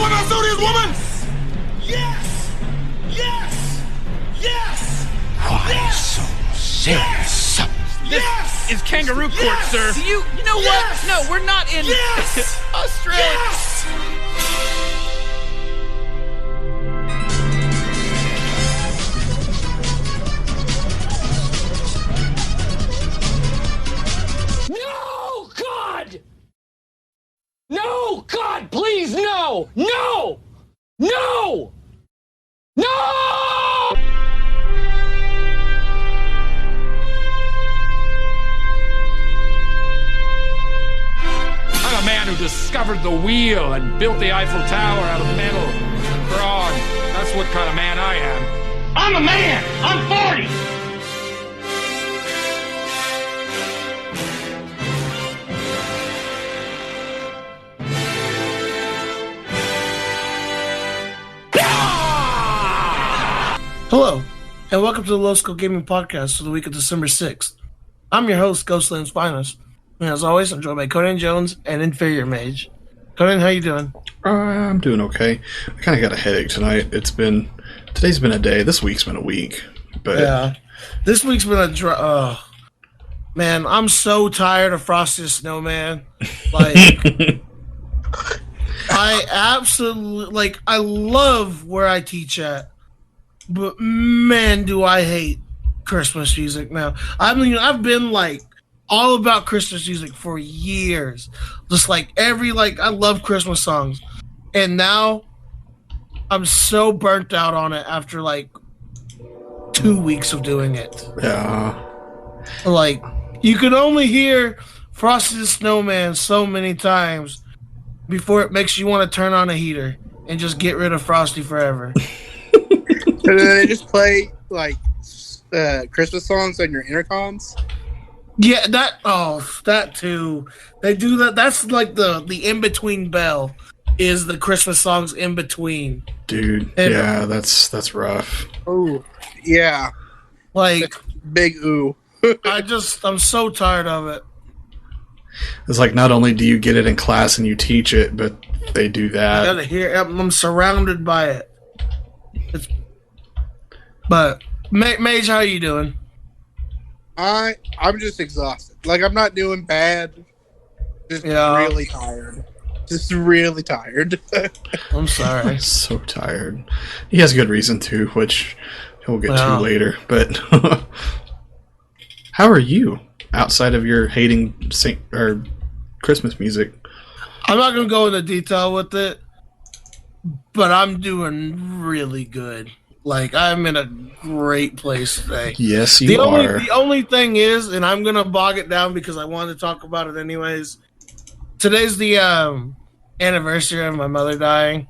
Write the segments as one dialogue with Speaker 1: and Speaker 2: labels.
Speaker 1: what I saw this woman? Yes! Yes! Yes!
Speaker 2: Why so serious?
Speaker 3: This is kangaroo court, sir. You know what? No, we're not in Australia.
Speaker 1: Yes!
Speaker 4: No, God! No, God, please, no! No! No! No!
Speaker 3: I'm a man who discovered the wheel and built the Eiffel Tower out of metal and brawn. That's what kind of man I am.
Speaker 1: I'm a man! I'm 40!
Speaker 5: Hello, and welcome to the Low Scale Gaming Podcast for the week of December 6th. I'm your host, Ghostland's Finest, and as always, I'm joined by Conan Jones and Inferior Mage. Conan, how you doing?
Speaker 6: I'm doing okay. I kind of got a headache tonight. Today's been a day. This week's been a week. But
Speaker 5: yeah, this week's been man, I'm so tired of Frosty the Snowman. Like, I love where I teach at. But man, do I hate Christmas music now. I've been like all about Christmas music for years. Just like I love Christmas songs. And now I'm so burnt out on it after like 2 weeks of doing it.
Speaker 6: yeah,
Speaker 5: Like, you can only hear Frosty the Snowman so many times before it makes you want to turn on a heater and just get rid of Frosty forever.
Speaker 7: So do they just play like Christmas songs on your intercoms?
Speaker 5: Yeah, that too. They do that. That's like the in-between bell is the Christmas songs in between.
Speaker 6: dude.
Speaker 5: And,
Speaker 6: yeah, that's rough.
Speaker 7: Oh, yeah.
Speaker 5: Like,
Speaker 7: Big ooh.
Speaker 5: I'm so tired of it.
Speaker 6: It's like not only do you get it in class and you teach it, but they do
Speaker 5: I
Speaker 6: that.
Speaker 5: gotta hear. I'm surrounded by it. But Mage, how you doing?
Speaker 7: I'm just exhausted. Like, I'm not doing bad. Just really tired. Just really tired.
Speaker 5: I'm sorry.
Speaker 6: I'm so tired. He has good reason to, which he'll get to later. But how are you outside of your hating Christmas music?
Speaker 5: I'm not gonna go into detail with it, but I'm doing really good. Like, I'm in a great place today.
Speaker 6: Yes, you are.
Speaker 5: The only thing is, and I'm gonna bog it down because I wanted to talk about it anyways. Today's the anniversary of my mother dying,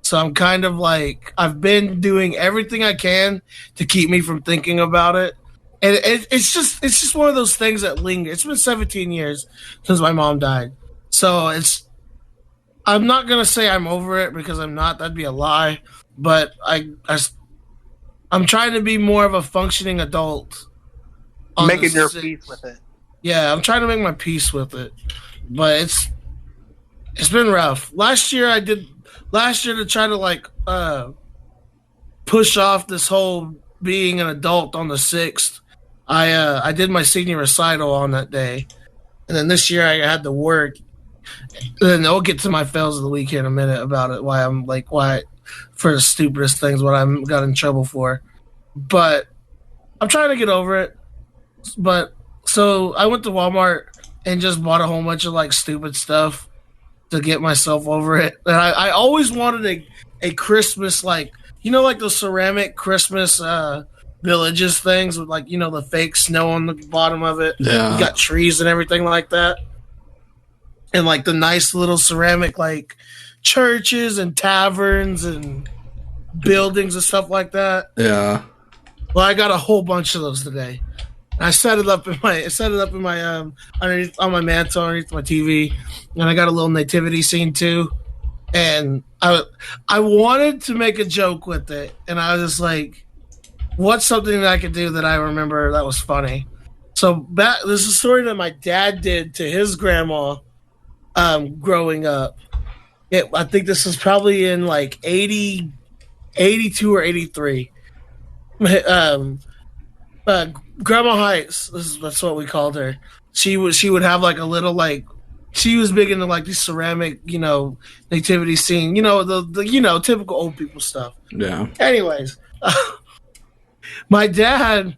Speaker 5: so I'm kind of like, I've been doing everything I can to keep me from thinking about it, and it's just one of those things that linger. It's been 17 years since my mom died, so I'm not gonna say I'm over it because I'm not. That'd be a lie. But I'm trying to be more of a functioning adult.
Speaker 7: Making your peace with it.
Speaker 5: Yeah, I'm trying to make my peace with it. But it's been rough. Last year to try to like push off this whole being an adult on the 6th. I did my senior recital on that day. And then this year I had to work. And I'll get to my fails of the week here in a minute about it. Why for the stupidest things what I got in trouble for. But I'm trying to get over it. But so I went to Walmart and just bought a whole bunch of like stupid stuff to get myself over it. And I always wanted a Christmas, like, you know, like the ceramic Christmas villages things with, like, you know, the fake snow on the bottom of it.
Speaker 6: Yeah.
Speaker 5: You got trees and everything like that. And like the nice little ceramic like churches and taverns and buildings and stuff like that.
Speaker 6: Yeah.
Speaker 5: Well, I got a whole bunch of those today. I set it up in my underneath on my mantle underneath my TV, and I got a little nativity scene too. And I wanted to make a joke with it, and I was just like, "What's something that I could do that I remember that was funny?" So this is a story that my dad did to his grandma growing up. I think this was probably in like 82 or 83. Grandma Heights, that's what we called her. She would have like a little like, she was big into like the ceramic, nativity scene, the typical old people stuff.
Speaker 6: Yeah.
Speaker 5: Anyways, my dad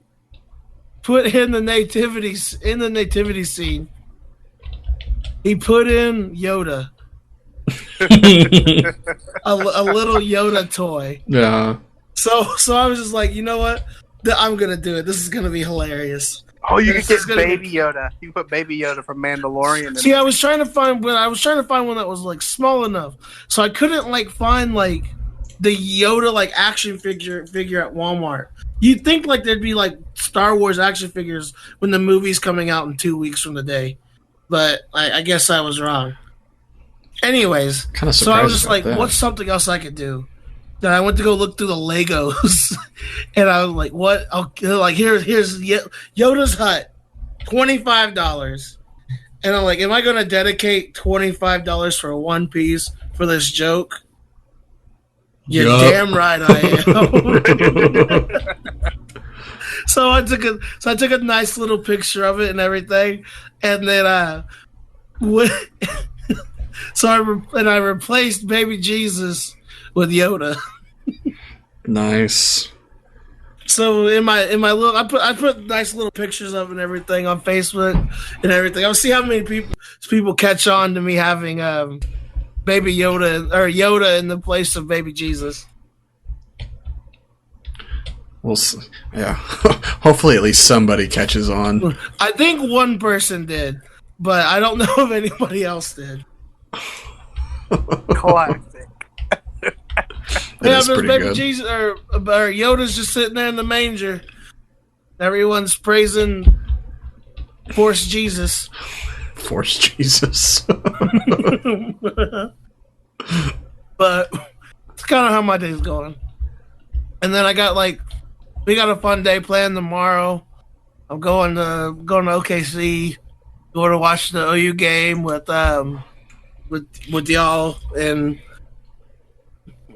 Speaker 5: put in the nativity scene. He put in Yoda, a little Yoda toy.
Speaker 6: Yeah.
Speaker 5: So I was just like, you know what? I'm gonna do it. This is gonna be hilarious.
Speaker 7: Oh, you could get Baby Yoda. You can put Baby Yoda from Mandalorian.
Speaker 5: See, I was trying to find one that was like small enough, so I couldn't like find like the Yoda like action figure at Walmart. You'd think like there'd be like Star Wars action figures when the movie's coming out in 2 weeks from today, but I guess I was wrong. Anyways, so I was just like, what's something else I could do? Then I went to go look through the Legos, and I was like, "What? Like here's Yoda's hut, $25." And I'm like, "Am I going to dedicate $25 for one piece for this joke?" You're damn right I am. So I took a nice little picture of it and everything, and then I replaced Baby Jesus with Yoda.
Speaker 6: Nice.
Speaker 5: So in my little, I put nice little pictures of it and everything on Facebook and everything. I'll see how many people catch on to me having Baby Yoda or Yoda in the place of Baby Jesus.
Speaker 6: Well, yeah. Hopefully, at least somebody catches on.
Speaker 5: I think one person did, but I don't know if anybody else did.
Speaker 7: Classic.
Speaker 5: Yeah, there's Baby good. Jesus or Yoda's just sitting there in the manger. Everyone's praising Force Jesus.
Speaker 6: Force Jesus.
Speaker 5: But it's kind of how my day's going. And then we got a fun day planned tomorrow. I'm going to OKC, going to watch the OU game with y'all, and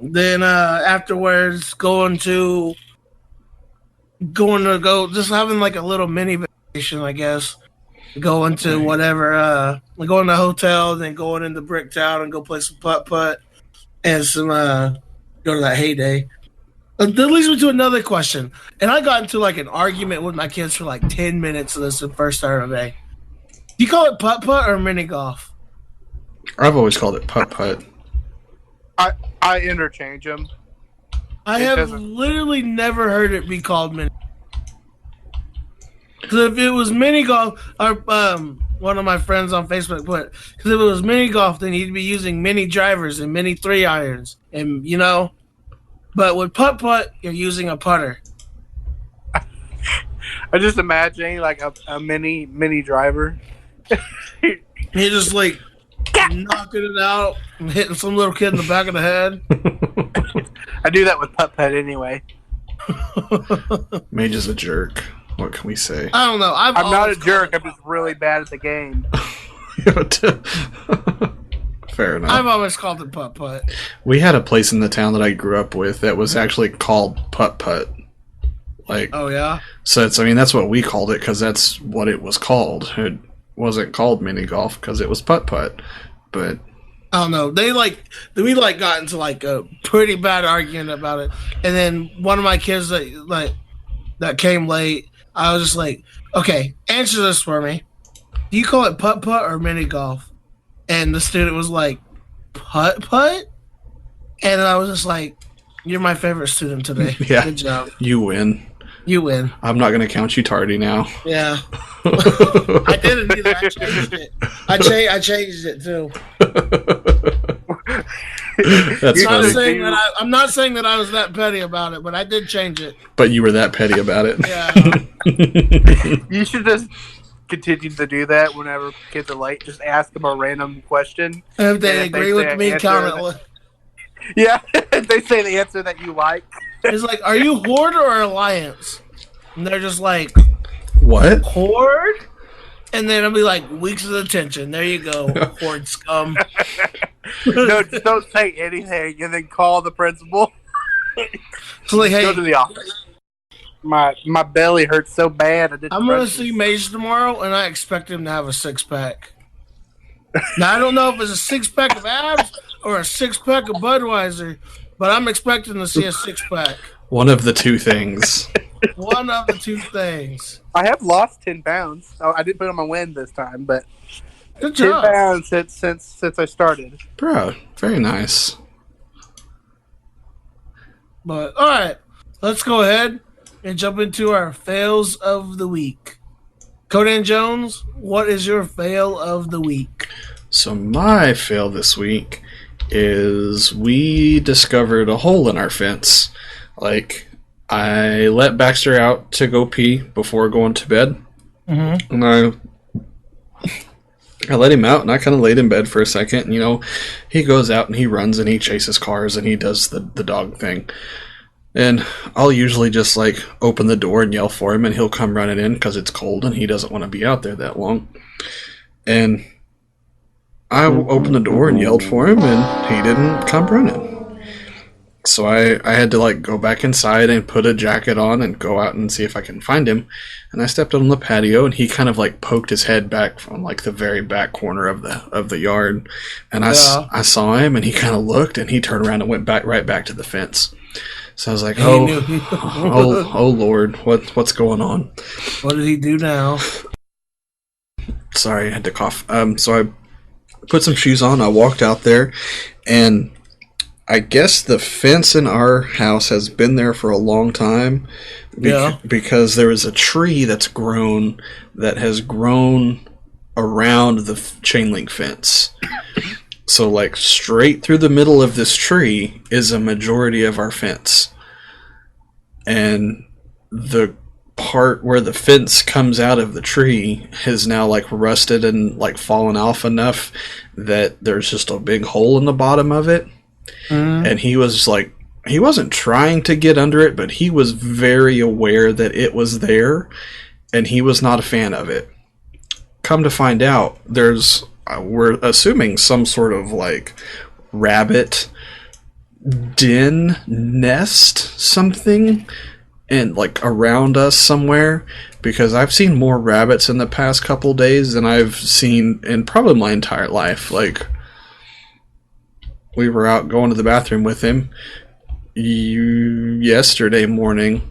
Speaker 5: then afterwards going to go just having like a little mini vacation, I guess. Going to whatever, going to a hotel, then going into Bricktown and go play some putt and some go to that heyday. That leads me to another question. And I got into like an argument with my kids for like 10 minutes of this the first Saturday. Do you call it putt or mini golf?
Speaker 6: I've always called it putt.
Speaker 7: I interchange them.
Speaker 5: I have literally never heard it be called mini. Because if it was mini golf, one of my friends on Facebook put, because if it was mini golf, then you'd be using mini drivers and mini 3-irons, and But with putt, you're using a putter.
Speaker 7: I just imagining like a mini driver.
Speaker 5: You're just like knocking it out and hitting some little kid in the back of the head.
Speaker 7: I do that with putt anyway.
Speaker 6: Mage is a jerk. What can we say?
Speaker 5: I don't know.
Speaker 7: I'm not a jerk. I'm just really bad at the game.
Speaker 6: Fair enough.
Speaker 5: I've always called it putt.
Speaker 6: We had a place in the town that I grew up with that was actually called putt. Like,
Speaker 5: oh yeah.
Speaker 6: So that's what we called it because that's what it was called. It wasn't called mini golf because it was putt. But
Speaker 5: I don't know. We got into like a pretty bad argument about it, and then one of my kids that came late, I was just like, okay, answer this for me. Do you call it putt or mini golf? And the student was like, putt? And I was just like, you're my favorite student today.
Speaker 6: Yeah.
Speaker 5: Good job.
Speaker 6: You win. I'm not going to count you tardy now.
Speaker 5: Yeah. I didn't either. I changed it. I changed it too.
Speaker 6: That's
Speaker 5: I'm not saying that I was that petty about it, but I did change it.
Speaker 6: But you were that petty about it.
Speaker 5: Yeah.
Speaker 7: You should just continue to do that whenever kids are late. Just ask them a random question.
Speaker 5: And if they agree with me, count it.
Speaker 7: Yeah, if they say the answer that you like.
Speaker 5: It's like, are you Horde or Alliance? And they're just like,
Speaker 6: what?
Speaker 5: Horde? And then I'll be like, weeks of attention. There you go, Horde scum.
Speaker 7: No, just don't say anything and then call the principal.
Speaker 5: So like, hey,
Speaker 7: Go to the office. My belly hurts so bad.
Speaker 5: I'm gonna see Mage tomorrow, and I expect him to have a 6-pack. Now I don't know if it's a 6-pack of abs or a 6-pack of Budweiser, but I'm expecting to see a 6-pack.
Speaker 6: One of the two things.
Speaker 5: One of the two things.
Speaker 7: I have lost 10 pounds. Oh, I didn't put on my win this time, but
Speaker 5: Good
Speaker 7: 10
Speaker 5: job.
Speaker 7: pounds since I started.
Speaker 6: Bro, very nice.
Speaker 5: But all right, let's go ahead and jump into our fails of the week. Conan Jones, what is your fail of the week?
Speaker 6: So my fail this week is we discovered a hole in our fence. Like, I let Baxter out to go pee before going to bed. Mm-hmm. And I let him out, and I kind of laid in bed for a second. And, you know, he goes out and he runs and he chases cars and he does the dog thing. And I'll usually just, like, open the door and yell for him, and he'll come running in because it's cold and he doesn't want to be out there that long. And I opened the door and yelled for him, and he didn't come running. So I had to, like, go back inside and put a jacket on and go out and see if I can find him. And I stepped on the patio, and he kind of, like, poked his head back from, like, the very back corner of the yard. And I saw him, and he kind of looked, and he turned around and went right back to the fence. So I was like, oh Lord, what's going on?
Speaker 5: What did he do now?
Speaker 6: Sorry, I had to cough. So I put some shoes on, I walked out there, and I guess the fence in our house has been there for a long time. Because there is a tree that has grown around the chain link fence. So, like, straight through the middle of this tree is a majority of our fence. And the part where the fence comes out of the tree has now, like, rusted and, like, fallen off enough that there's just a big hole in the bottom of it. Mm. And he was, like, he wasn't trying to get under it, but he was very aware that it was there, and he was not a fan of it. Come to find out, we're assuming some sort of, like, rabbit den nest something and, like, around us somewhere, because I've seen more rabbits in the past couple days than I've seen in probably my entire life. Like, we were out going to the bathroom with him yesterday morning.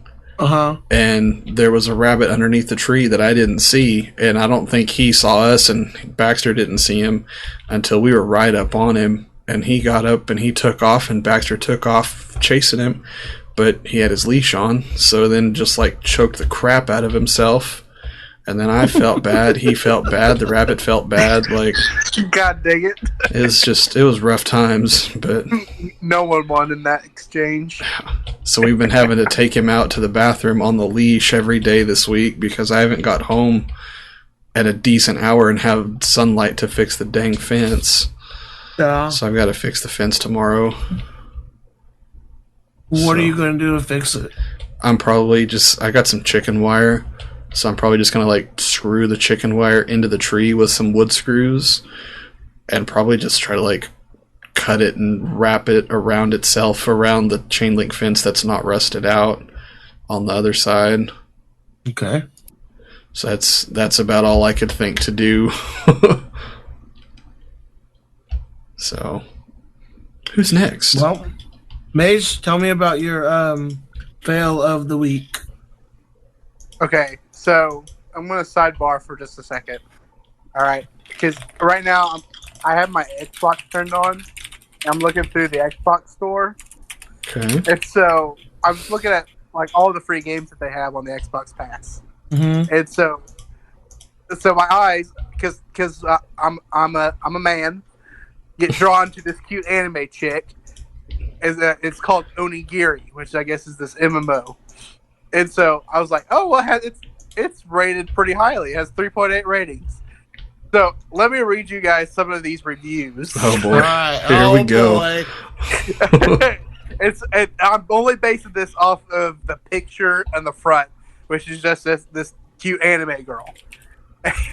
Speaker 6: And there was a rabbit underneath the tree that I didn't see, and I don't think he saw us, and Baxter didn't see him until we were right up on him, and he got up and he took off, and Baxter took off chasing him, but he had his leash on, so then just, like, choked the crap out of himself. And then I felt bad, he felt bad, the rabbit felt bad, like...
Speaker 7: God dang it.
Speaker 6: It was rough times, but...
Speaker 7: No one won in that exchange.
Speaker 6: So we've been having to take him out to the bathroom on the leash every day this week because I haven't got home at a decent hour and have sunlight to fix the dang fence. Yeah. So I've got to fix the fence tomorrow.
Speaker 5: What are you going to do to fix it?
Speaker 6: I'm probably I got some chicken wire. So I'm probably just going to, like, screw the chicken wire into the tree with some wood screws and probably just try to, like, cut it and wrap it around itself around the chain link fence that's not rusted out on the other side.
Speaker 5: Okay.
Speaker 6: So that's about all I could think to do. So, who's next?
Speaker 5: Well, Mage, tell me about your fail of the week.
Speaker 7: Okay. So, I'm going to sidebar for just a second. All right. Because right now, I have my Xbox turned on. I'm looking through the Xbox store.
Speaker 6: Okay.
Speaker 7: And so, I was looking at, like, all the free games that they have on the Xbox Pass. Mm-hmm. And so my eyes, because I'm a man, get drawn to this cute anime chick. It's called Onigiri, which I guess is this MMO. And so, I was like, oh, well, it's rated pretty highly. It has 3.8 ratings. So let me read you guys some of these reviews.
Speaker 6: Oh boy! Here we go.
Speaker 7: I'm only basing this off of the picture and the front, which is just this cute anime girl.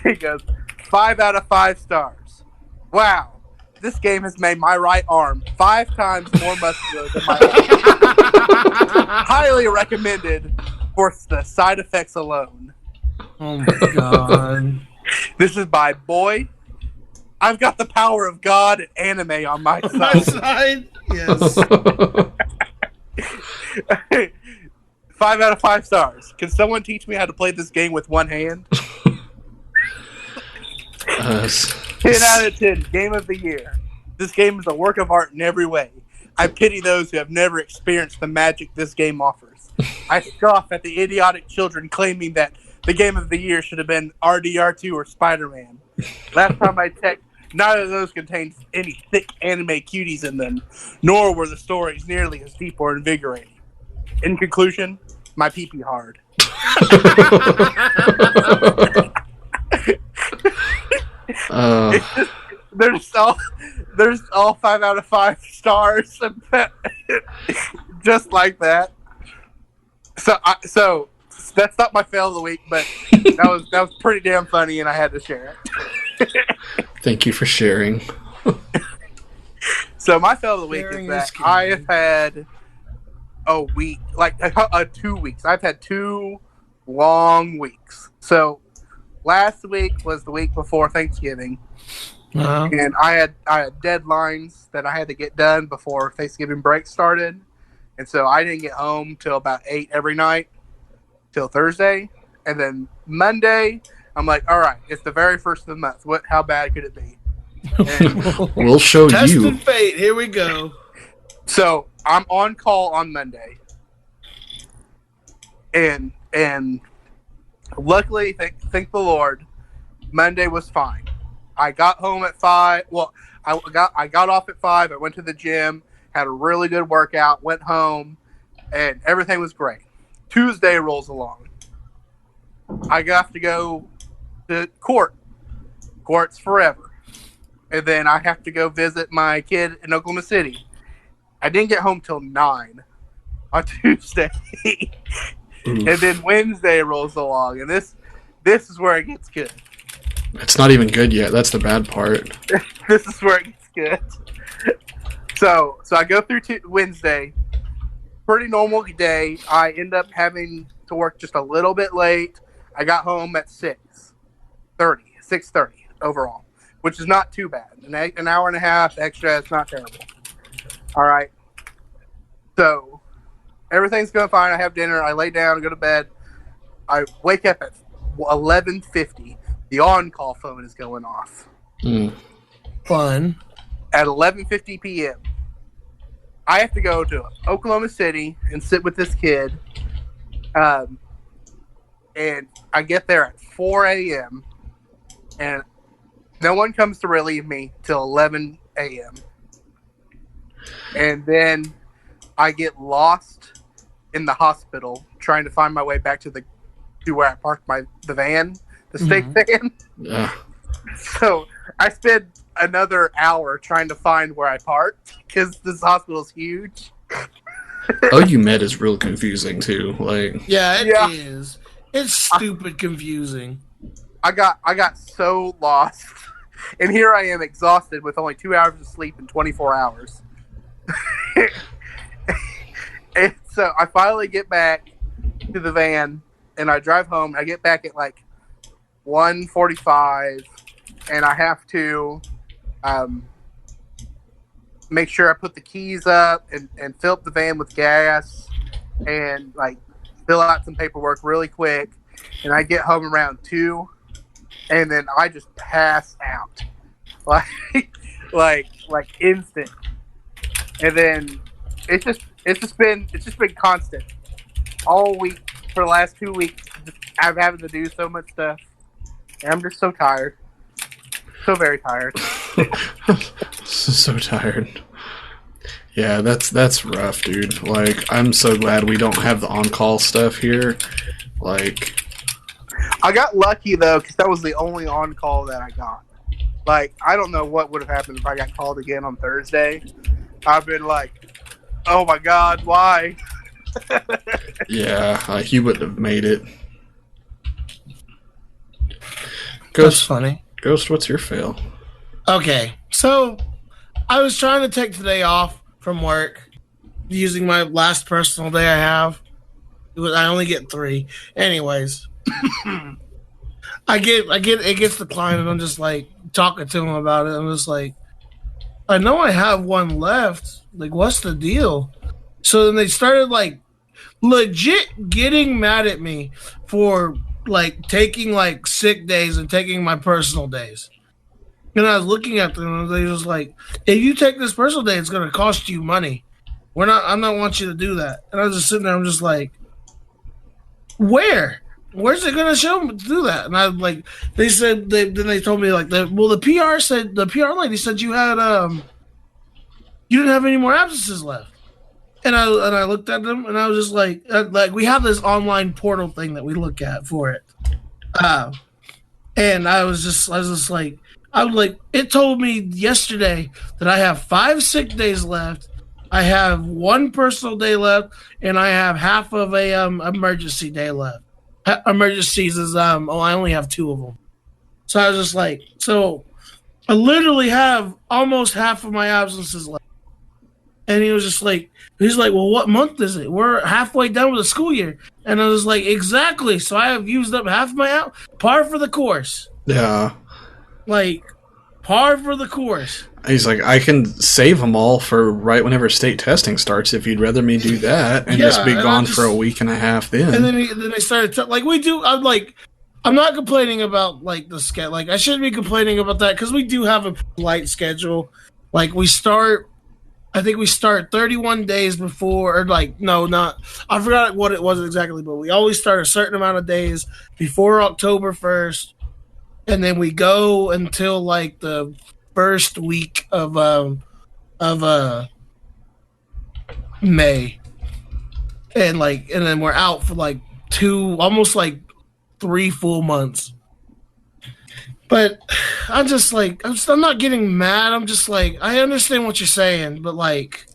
Speaker 7: He goes, 5 out of 5 stars. Wow, this game has made my right arm 5 times more muscular than my left. Highly recommended for the side effects alone.
Speaker 5: Oh my god.
Speaker 7: This is by Boy. I've got the power of God and anime on my
Speaker 5: On my
Speaker 7: side.
Speaker 5: side? Yes.
Speaker 7: 5 out of 5 stars. Can someone teach me how to play this game with one hand? 10 out of 10. Game of the year. This game is a work of art in every way. I pity those who have never experienced the magic this game offers. I scoff at the idiotic children claiming that the game of the year should have been RDR2 or Spider-Man. Last time I checked, neither of those contained any thick anime cuties in them, nor were the stories nearly as deep or invigorating. In conclusion, my pee-pee hard. There's all 5 out of 5 stars, just like that. So that's not my fail of the week, but that was pretty damn funny, and I had to share it.
Speaker 6: Thank you for sharing.
Speaker 7: So my fail of the week is that I have had a week, like 2 weeks. I've had 2 long weeks. So last week was the week before Thanksgiving. And I had deadlines that I had to get done before Thanksgiving break started, and so I didn't get home till about 8 every night till Thursday, and then Monday I'm like, all right, it's the very first of the month. How bad could it be? And
Speaker 6: we'll show
Speaker 5: Test
Speaker 6: you.
Speaker 5: and fate. Here we go.
Speaker 7: So I'm on call on Monday, and luckily, thank the Lord, Monday was fine. I got home at 5. Well, I got off at 5. I went to the gym, had a really good workout, went home, and everything was great. Tuesday rolls along. I have to go to court. Court's forever. And then I have to go visit my kid in Oklahoma City. I didn't get home till 9 on Tuesday. And then Wednesday rolls along, and this is where it gets good.
Speaker 6: It's not even good yet. That's the bad part.
Speaker 7: This is where it gets good. So I go through Wednesday. Pretty normal day. I end up having to work just a little bit late. I got home at 6:30 overall, which is not too bad. An hour and a half extra, it's not terrible. All right. So everything's going fine. I have dinner. I lay down, go to bed. I wake up at 11:50. The on-call phone is going off.
Speaker 5: Fun.
Speaker 7: At 11:50 p.m. I have to go to Oklahoma City and sit with this kid. And I get there at 4 a.m. and no one comes to relieve me till 11 a.m. And then I get lost in the hospital trying to find my way back to where I parked the van. The state van.
Speaker 6: Yeah.
Speaker 7: So I spent another hour trying to find where I parked because this hospital's huge.
Speaker 6: OU-Med is real confusing too. Like,
Speaker 5: yeah, it is. It's stupid confusing.
Speaker 7: I got so lost, and here I am exhausted with only 2 hours of sleep in 24 hours. And so I finally get back to the van, and I drive home. I get back at like 1:45, and I have to make sure I put the keys up and fill up the van with gas and like fill out some paperwork really quick. And I get home around 2, and then I just pass out like instant. And then it's just been constant all week for the last 2 weeks. I'm having to do so much stuff. I'm just so tired. So very tired.
Speaker 6: so tired. Yeah, that's rough, dude. Like, I'm so glad we don't have the on-call stuff here. Like,
Speaker 7: I got lucky, though, because that was the only on-call that I got. Like, I don't know what would have happened if I got called again on Thursday. I've been like, oh my God, why?
Speaker 6: yeah, like, you wouldn't have made it.
Speaker 5: That's funny.
Speaker 6: Ghost, what's your fail?
Speaker 5: Okay, so I was trying to take today off from work, using my last personal day I have. I only get 3. Anyways, I get it gets declined, and I'm just like talking to him about it. I'm just like, I know I have one left. Like, what's the deal? So then they started like legit getting mad at me for like taking like sick days and taking my personal days. And I was looking at them, and they was like, if you take this personal day, it's gonna cost you money. I'm not want you to do that. And I was just sitting there, I'm just like, where's it gonna show me to do that? And I like, they said then they told me like the PR lady said you had you didn't have any more absences left. And I looked at them, and I was just like we have this online portal thing that we look at for it. And I was just like, it told me yesterday that I have 5 sick days left. I have 1 personal day left, and I have half of a emergency day left. Emergencies is I only have 2 of them. So I was just like, so I literally have almost half of my absences left. And he's like, well, what month is it? We're halfway done with the school year. And I was like, exactly. So I have used up half of my par for the course.
Speaker 6: Yeah.
Speaker 5: Like, par for the course.
Speaker 6: He's like, I can save them all for right whenever state testing starts if you'd rather me do that and just be gone for a week and a half then.
Speaker 5: And then they started, we do, I'm not complaining about, like, the schedule. Like, I shouldn't be complaining about that because we do have a light schedule. Like, I think we start 31 days before, or like, no, not, I forgot what it was exactly, but we always start a certain amount of days before October 1st, and then we go until like the first week of May, and then we're out for like 2, almost like 3 full months. But I'm just like, I'm not getting mad. I'm just like, I understand what you're saying, but like,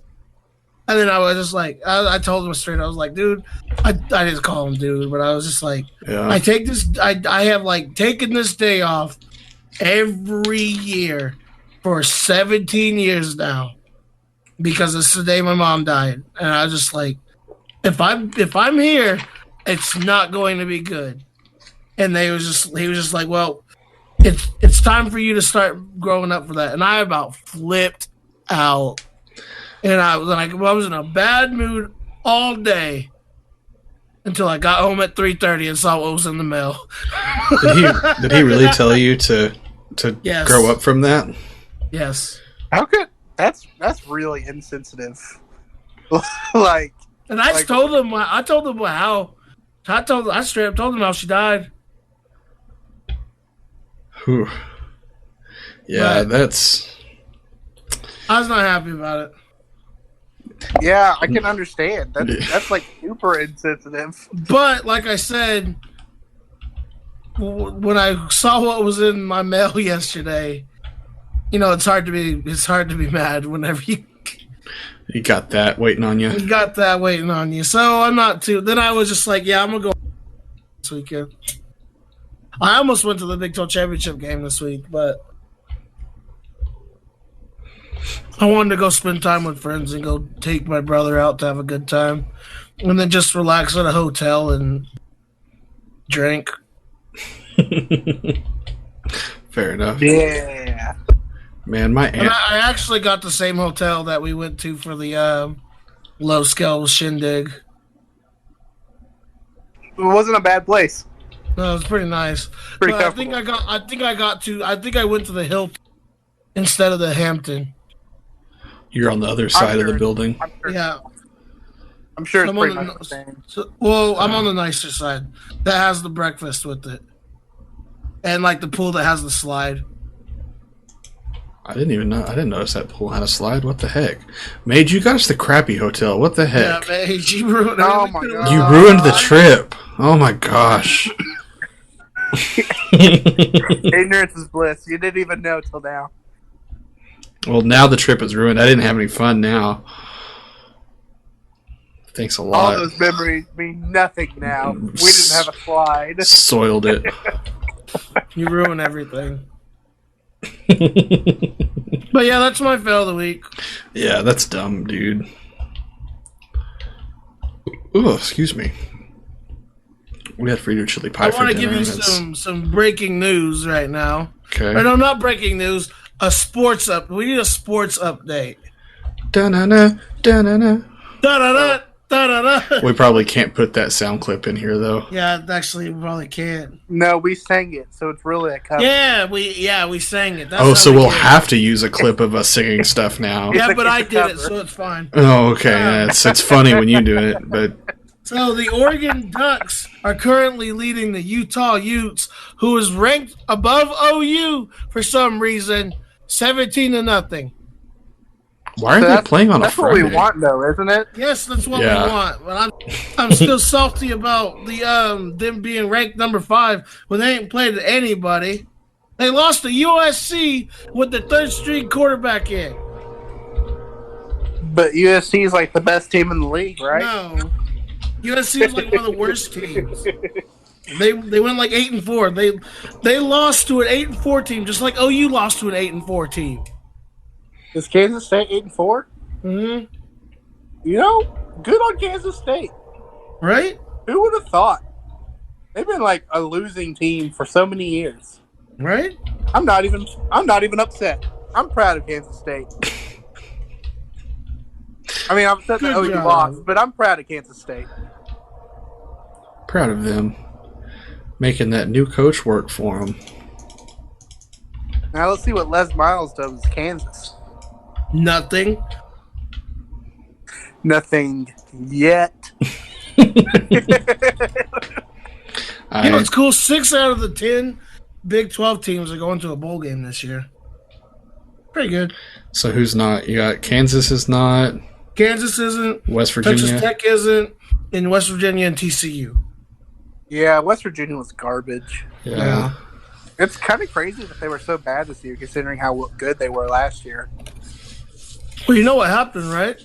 Speaker 5: and then I was just like, I told him straight. I was like, dude, I didn't call him dude, but I was just like,
Speaker 6: yeah.
Speaker 5: I have like taken this day off every year for 17 years now because it's the day my mom died, and I was just like, if I'm here, it's not going to be good. And he was just like, well, it's time for you to start growing up for that. And I about flipped out. And I was in a bad mood all day until I got home at 3:30 and saw what was in the mail.
Speaker 6: Did he really tell you to
Speaker 5: yes.
Speaker 6: grow up from that?
Speaker 5: Yes.
Speaker 7: How could that's really insensitive. Like,
Speaker 5: and I told him how. I straight up told him how she died.
Speaker 6: Whew. Yeah,
Speaker 5: but
Speaker 6: that's.
Speaker 5: I was not happy about it.
Speaker 7: Yeah, I can understand. That's like super insensitive.
Speaker 5: But like I said, when I saw what was in my mail yesterday, it's hard to be mad whenever you
Speaker 6: got that waiting on you.
Speaker 5: You got that waiting on you. So I'm not too. Then I was just like, yeah, I'm gonna go this weekend. I almost went to the Big 12 Championship game this week, but I wanted to go spend time with friends and go take my brother out to have a good time, and then just relax at a hotel and drink.
Speaker 6: Fair enough.
Speaker 7: Yeah.
Speaker 6: Man, my aunt.
Speaker 5: And I actually got the same hotel that we went to for the low scale shindig.
Speaker 7: It wasn't a bad place.
Speaker 5: No, it was pretty nice.
Speaker 7: Pretty
Speaker 5: but
Speaker 7: comfortable.
Speaker 5: I think I went to the Hilton instead of the Hampton.
Speaker 6: You're on the other side of the building.
Speaker 5: Yeah.
Speaker 7: I'm sure it's
Speaker 5: I'm
Speaker 7: pretty
Speaker 5: on
Speaker 7: much the same.
Speaker 5: I'm on the nicer side. That has the breakfast with it. And like the pool that has the slide.
Speaker 6: I didn't notice that pool had a slide. What the heck? Mage, you got us the crappy hotel. What the heck?
Speaker 5: Yeah, Mage, you ruined
Speaker 7: Oh my God.
Speaker 6: You ruined the trip. Oh my gosh.
Speaker 7: Ignorance is bliss. You didn't even know till now.
Speaker 6: Well, now the trip is ruined. I didn't have any fun now. Thanks a lot.
Speaker 7: All those memories mean nothing now. We didn't have a slide.
Speaker 6: Soiled it.
Speaker 5: You ruin everything. But yeah, that's my fail of the week.
Speaker 6: Yeah, that's dumb, dude. Oh, excuse me. We had Frito chili pie for dinner.
Speaker 5: I want to give you some breaking news right now.
Speaker 6: Okay.
Speaker 5: Or no, not breaking news. A sports up. We need a sports update.
Speaker 6: Da-na-na, da-na-na.
Speaker 5: Da-da-da, da-da-da.
Speaker 6: We probably can't put that sound clip in here, though.
Speaker 5: Yeah, actually, we probably can't.
Speaker 7: No, we sang it, so it's really a cover.
Speaker 5: Yeah, we sang it. That's
Speaker 6: so we'll have to use a clip of us singing stuff now.
Speaker 5: Yeah, but I did it, so it's fine.
Speaker 6: Oh, okay. Yeah, it's funny when you do it, but...
Speaker 5: So the Oregon Ducks are currently leading the Utah Utes, who is ranked above OU for some reason, 17-0.
Speaker 6: Why are they playing on a Friday?
Speaker 7: That's what we want, though, isn't it?
Speaker 5: Yes, that's what we want. But I'm still salty about the them being ranked number 5 when they ain't played anybody. They lost to USC with the third-string quarterback in.
Speaker 7: But USC is like the best team in the league, right?
Speaker 5: No. USC is like one of the worst teams. They went like 8-4. They lost to an 8-4 team, just like OU lost to an 8-4 team.
Speaker 7: Is Kansas State 8-4?
Speaker 5: Mm-hmm.
Speaker 7: You know, good on Kansas State.
Speaker 5: Right?
Speaker 7: Who would have thought? They've been like a losing team for so many years.
Speaker 5: Right?
Speaker 7: I'm not even upset. I'm proud of Kansas State. I mean, I'm upset that OU lost, but I'm proud of Kansas State.
Speaker 6: Proud of them. Making that new coach work for them.
Speaker 7: Now let's see what Les Miles does with Kansas.
Speaker 5: Nothing.
Speaker 7: Nothing yet.
Speaker 5: You know what's cool? 6 out of the 10 Big 12 teams are going to a bowl game this year. Pretty good.
Speaker 6: So who's not? You got Kansas is not.
Speaker 5: Kansas isn't.
Speaker 6: West Virginia.
Speaker 5: Texas Tech isn't. And West Virginia and TCU.
Speaker 7: Yeah, West Virginia was garbage.
Speaker 6: Yeah.
Speaker 7: It's kind of crazy that they were so bad this year, considering how good they were last year.
Speaker 5: Well, you know what happened, right?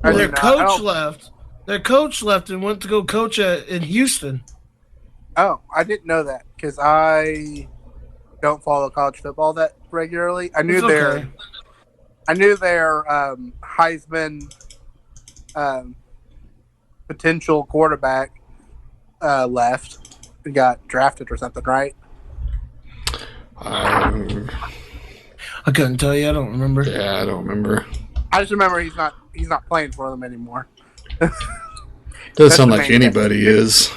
Speaker 5: Their coach left. Their coach left and went to go coach in Houston.
Speaker 7: Oh, I didn't know that because I don't follow college football that regularly. I knew their Heisman potential quarterback left and got drafted or something, right?
Speaker 5: I couldn't tell you. I don't remember.
Speaker 6: Yeah, I don't remember.
Speaker 7: I just remember he's not playing for them anymore.
Speaker 6: Doesn't sound like anybody is.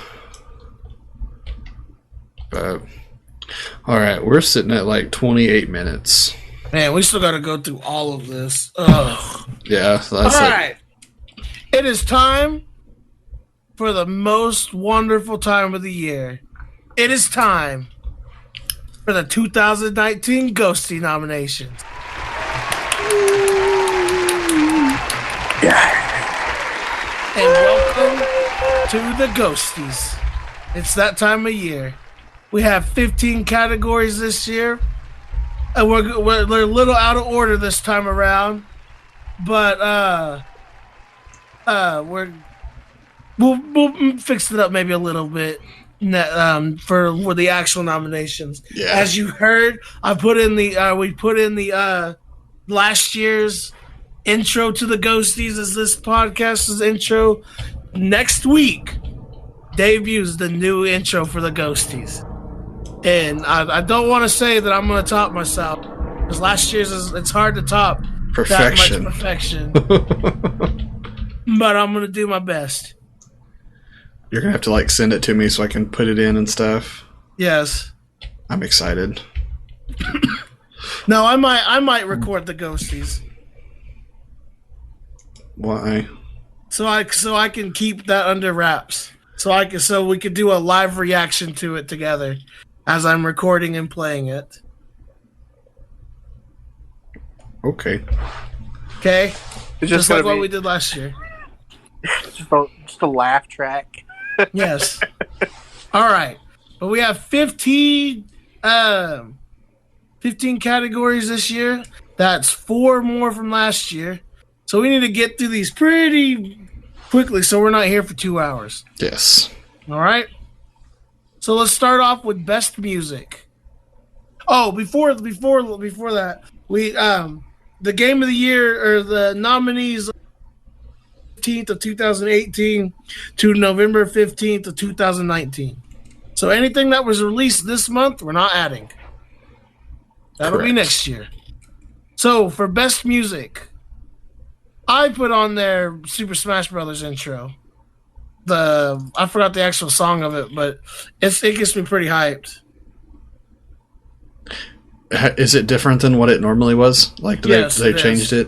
Speaker 6: But all right, we're sitting at like 28 minutes.
Speaker 5: Man, we still got to go through all of this. Ugh.
Speaker 6: Yeah, so that's
Speaker 5: all right. It is time for the most wonderful time of the year. It is time for the 2019 Ghostie nominations.
Speaker 7: Yeah.
Speaker 5: And welcome to the Ghosties. It's that time of year. We have 15 categories this year. And we're a little out of order this time around. But we'll fix it up maybe a little bit for the actual nominations.
Speaker 6: Yeah.
Speaker 5: As you heard, we put in the last year's intro to the Ghosties as this podcast's intro. Next week debuts the new intro for the Ghosties. And I don't want to say that I'm going to top myself because last year's it's hard to top
Speaker 6: perfection.
Speaker 5: That much perfection. But I'm going to do my best.
Speaker 6: You're going to have to like send it to me so I can put it in and stuff.
Speaker 5: Yes.
Speaker 6: I'm excited.
Speaker 5: No, I might record the Ghosties.
Speaker 6: Why?
Speaker 5: So I can keep that under wraps. So we could do a live reaction to it together as I'm recording and playing it.
Speaker 6: Okay.
Speaker 5: Okay?
Speaker 7: It's
Speaker 5: just like what we did last year.
Speaker 7: Just a laugh track.
Speaker 5: Yes. All right. But we have 15 categories this year. That's 4 more from last year. So we need to get through these pretty quickly so we're not here for 2 hours.
Speaker 6: Yes.
Speaker 5: All right. So let's start off with best music. Oh, before that, we the game of the year or the nominees 15th of 2018 to November 15th of 2019. So anything that was released this month, we're not adding. That'll be
Speaker 6: Correct.
Speaker 5: next year. So for best music, I put on there Super Smash Brothers intro. I forgot the actual song of it, but it gets me pretty hyped.
Speaker 6: Is it different than what it normally was? Like,
Speaker 5: Yes,
Speaker 6: they
Speaker 5: it is.
Speaker 6: changed it?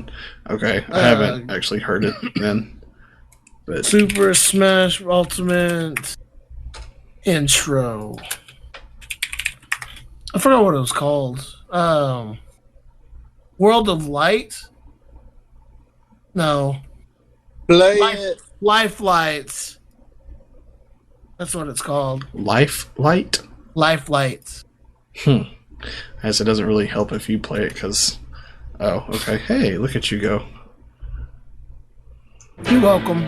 Speaker 6: Okay, I haven't actually heard it then. But
Speaker 5: Super Smash Ultimate intro. I forgot what it was called. World of Light? No.
Speaker 7: Play it.
Speaker 5: Life Lights. That's what it's called.
Speaker 6: Life Light?
Speaker 5: Life Lights.
Speaker 6: I guess it doesn't really help if you play it because... Oh, okay. Hey, look at you go.
Speaker 5: You're welcome.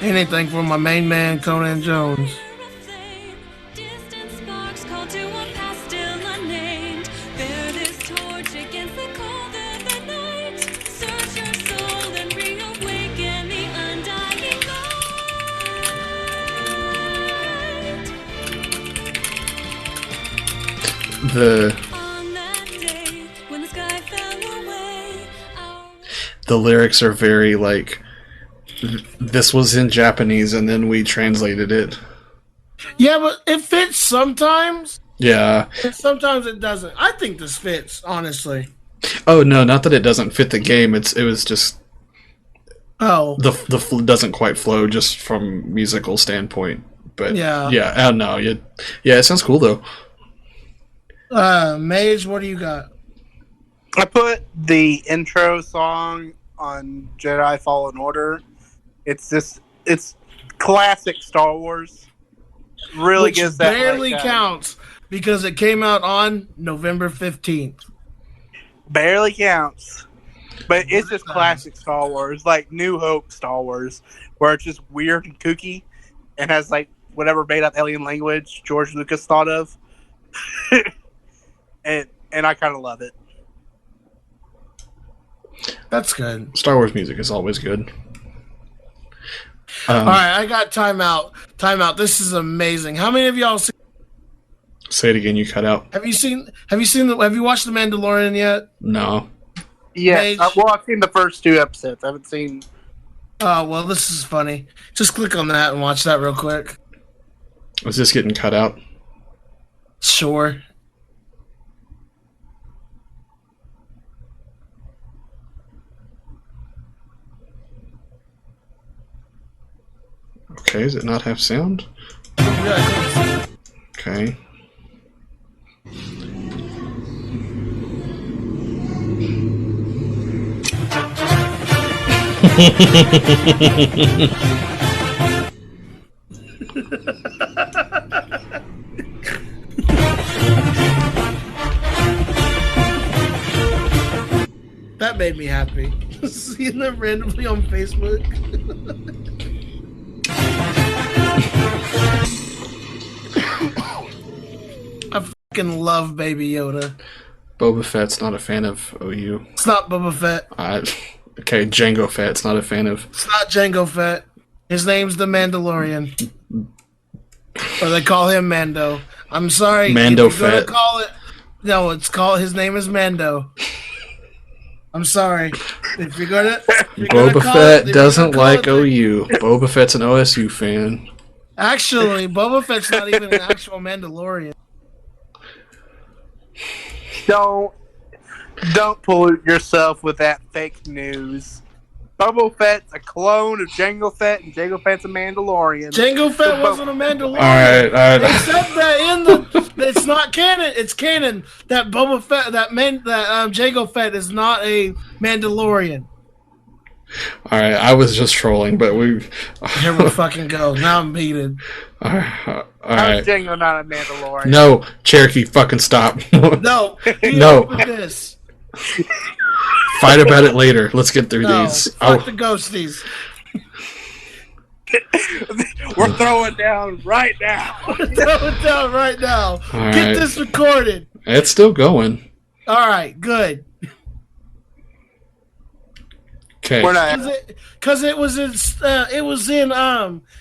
Speaker 5: Anything from my main man, Conan Jones.
Speaker 8: Distant sparks call to a past still unnamed. Bear this torch against the cold of the night. Search your soul and reawaken the undying light. On that day when the sky fell away,
Speaker 6: The lyrics are very like... This was in Japanese and then we translated it.
Speaker 5: Yeah, but it fits sometimes.
Speaker 6: Yeah.
Speaker 5: And sometimes it doesn't. I think this fits, honestly.
Speaker 6: Oh no, not that it doesn't fit the game. It was just the doesn't quite flow just from musical standpoint. But
Speaker 5: yeah,
Speaker 6: I don't know. Yeah, it sounds cool though.
Speaker 5: Mage, what do you got?
Speaker 7: I put the intro song on Jedi Fallen Order. It's classic Star Wars. Really
Speaker 5: Which
Speaker 7: gives that
Speaker 5: barely counts because it came out on November 15th.
Speaker 7: Barely counts. But it's just classic Star Wars, like New Hope Star Wars, where it's just weird and kooky and has like whatever made up alien language George Lucas thought of. and I kind of love it.
Speaker 5: That's good.
Speaker 6: Star Wars music is always good.
Speaker 5: All right, I got timeout. Timeout. This is amazing. How many of y'all seen?
Speaker 6: Say it again. You cut out.
Speaker 5: Have you watched The Mandalorian yet?
Speaker 6: No.
Speaker 7: Yeah. Well, I've seen the first 2 episodes. I haven't seen.
Speaker 5: Oh well, this is funny. Just click on that and watch that real quick.
Speaker 6: Was this getting cut out?
Speaker 5: Sure.
Speaker 6: Okay, does it not have sound?
Speaker 5: Yeah,
Speaker 6: Okay.
Speaker 5: that made me happy. Seeing them randomly on Facebook. I fucking love Baby Yoda.
Speaker 6: Boba Fett's not a fan of OU.
Speaker 5: It's not Boba Fett.
Speaker 6: Okay, Jango Fett's not a fan of...
Speaker 5: It's not Jango Fett. His name's the Mandalorian. Or they call him Mando. I'm sorry.
Speaker 6: Mando
Speaker 5: if you're gonna
Speaker 6: Fett.
Speaker 5: call it... No, his name is Mando. I'm sorry. If you're gonna...
Speaker 6: Boba Fett doesn't like OU. Boba Fett's an OSU fan.
Speaker 5: Actually, Boba Fett's not even an actual Mandalorian.
Speaker 7: Don't pollute yourself with that fake news. Boba Fett's a clone of Jango Fett, and Jango Fett's a Mandalorian.
Speaker 5: Jango Fett wasn't a Mandalorian.
Speaker 6: All right.
Speaker 5: They said that in the. It's not canon. It's canon that Boba Fett, that Jango Fett is not a Mandalorian.
Speaker 6: All right, I was just trolling, but we.
Speaker 5: Here we fucking go. Now I'm heated.
Speaker 6: All
Speaker 7: How
Speaker 6: right.
Speaker 7: is Jango not a Mandalorian?
Speaker 6: No, Cherokee, fucking stop.
Speaker 5: No.
Speaker 6: No.
Speaker 5: This.
Speaker 6: Fight about it later. Let's get through
Speaker 5: No.
Speaker 6: these.
Speaker 5: Fuck the ghosties.
Speaker 7: We're throwing down right now.
Speaker 5: Throw it down right now.
Speaker 6: All
Speaker 5: Get
Speaker 6: right.
Speaker 5: this recorded.
Speaker 6: It's still going.
Speaker 5: All right, good.
Speaker 6: Okay.
Speaker 7: We're not.
Speaker 5: Because it was in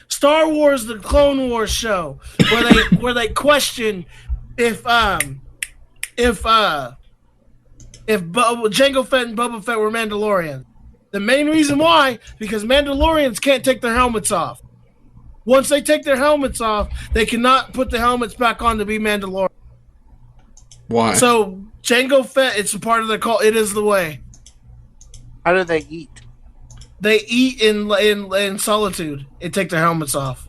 Speaker 5: Star Wars: The Clone Wars show where they question if Jango Fett and Boba Fett were Mandalorians. The main reason why, because Mandalorians can't take their helmets off. Once they take their helmets off, they cannot put the helmets back on to be Mandalorian.
Speaker 6: Why?
Speaker 5: So Jango Fett, it's a part of their call. It is the way.
Speaker 7: How do they eat?
Speaker 5: They eat in solitude and take their helmets off,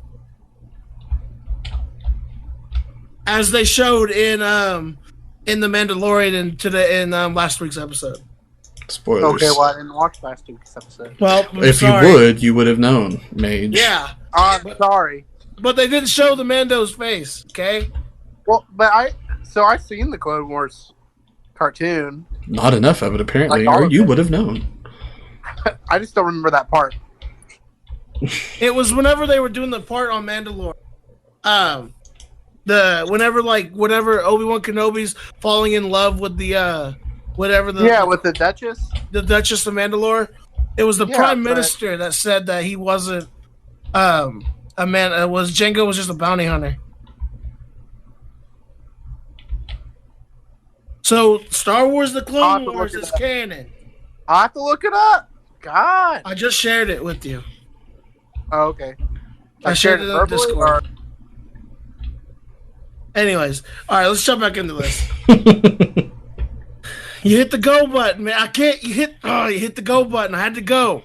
Speaker 5: as they showed in the Mandalorian in last week's episode.
Speaker 6: Spoilers.
Speaker 7: Okay, well, I didn't watch last week's episode.
Speaker 5: Well,
Speaker 6: if you would have known, Mage.
Speaker 5: Yeah.
Speaker 7: I'm sorry.
Speaker 5: But they didn't show the Mando's face, okay?
Speaker 7: Well, but I've seen the Clone Wars cartoon.
Speaker 6: Not enough of it, apparently,
Speaker 7: Like
Speaker 6: or you would have known.
Speaker 7: I just don't remember that part.
Speaker 5: It was whenever they were doing the part on Mandalore. Whenever Obi-Wan Kenobi's falling in love with the
Speaker 7: with the Duchess.
Speaker 5: The Duchess of Mandalore. It was the Prime Minister that said that he wasn't a man. Jango was just a bounty hunter. So Star Wars: The Clone Wars is canon.
Speaker 7: I have to look it up. God,
Speaker 5: I just shared it with you.
Speaker 7: Oh, okay.
Speaker 5: I shared it in Discord. Anyways, all right, let's jump back into this. You hit the go button, man. I can't. You hit the go button. I had to go.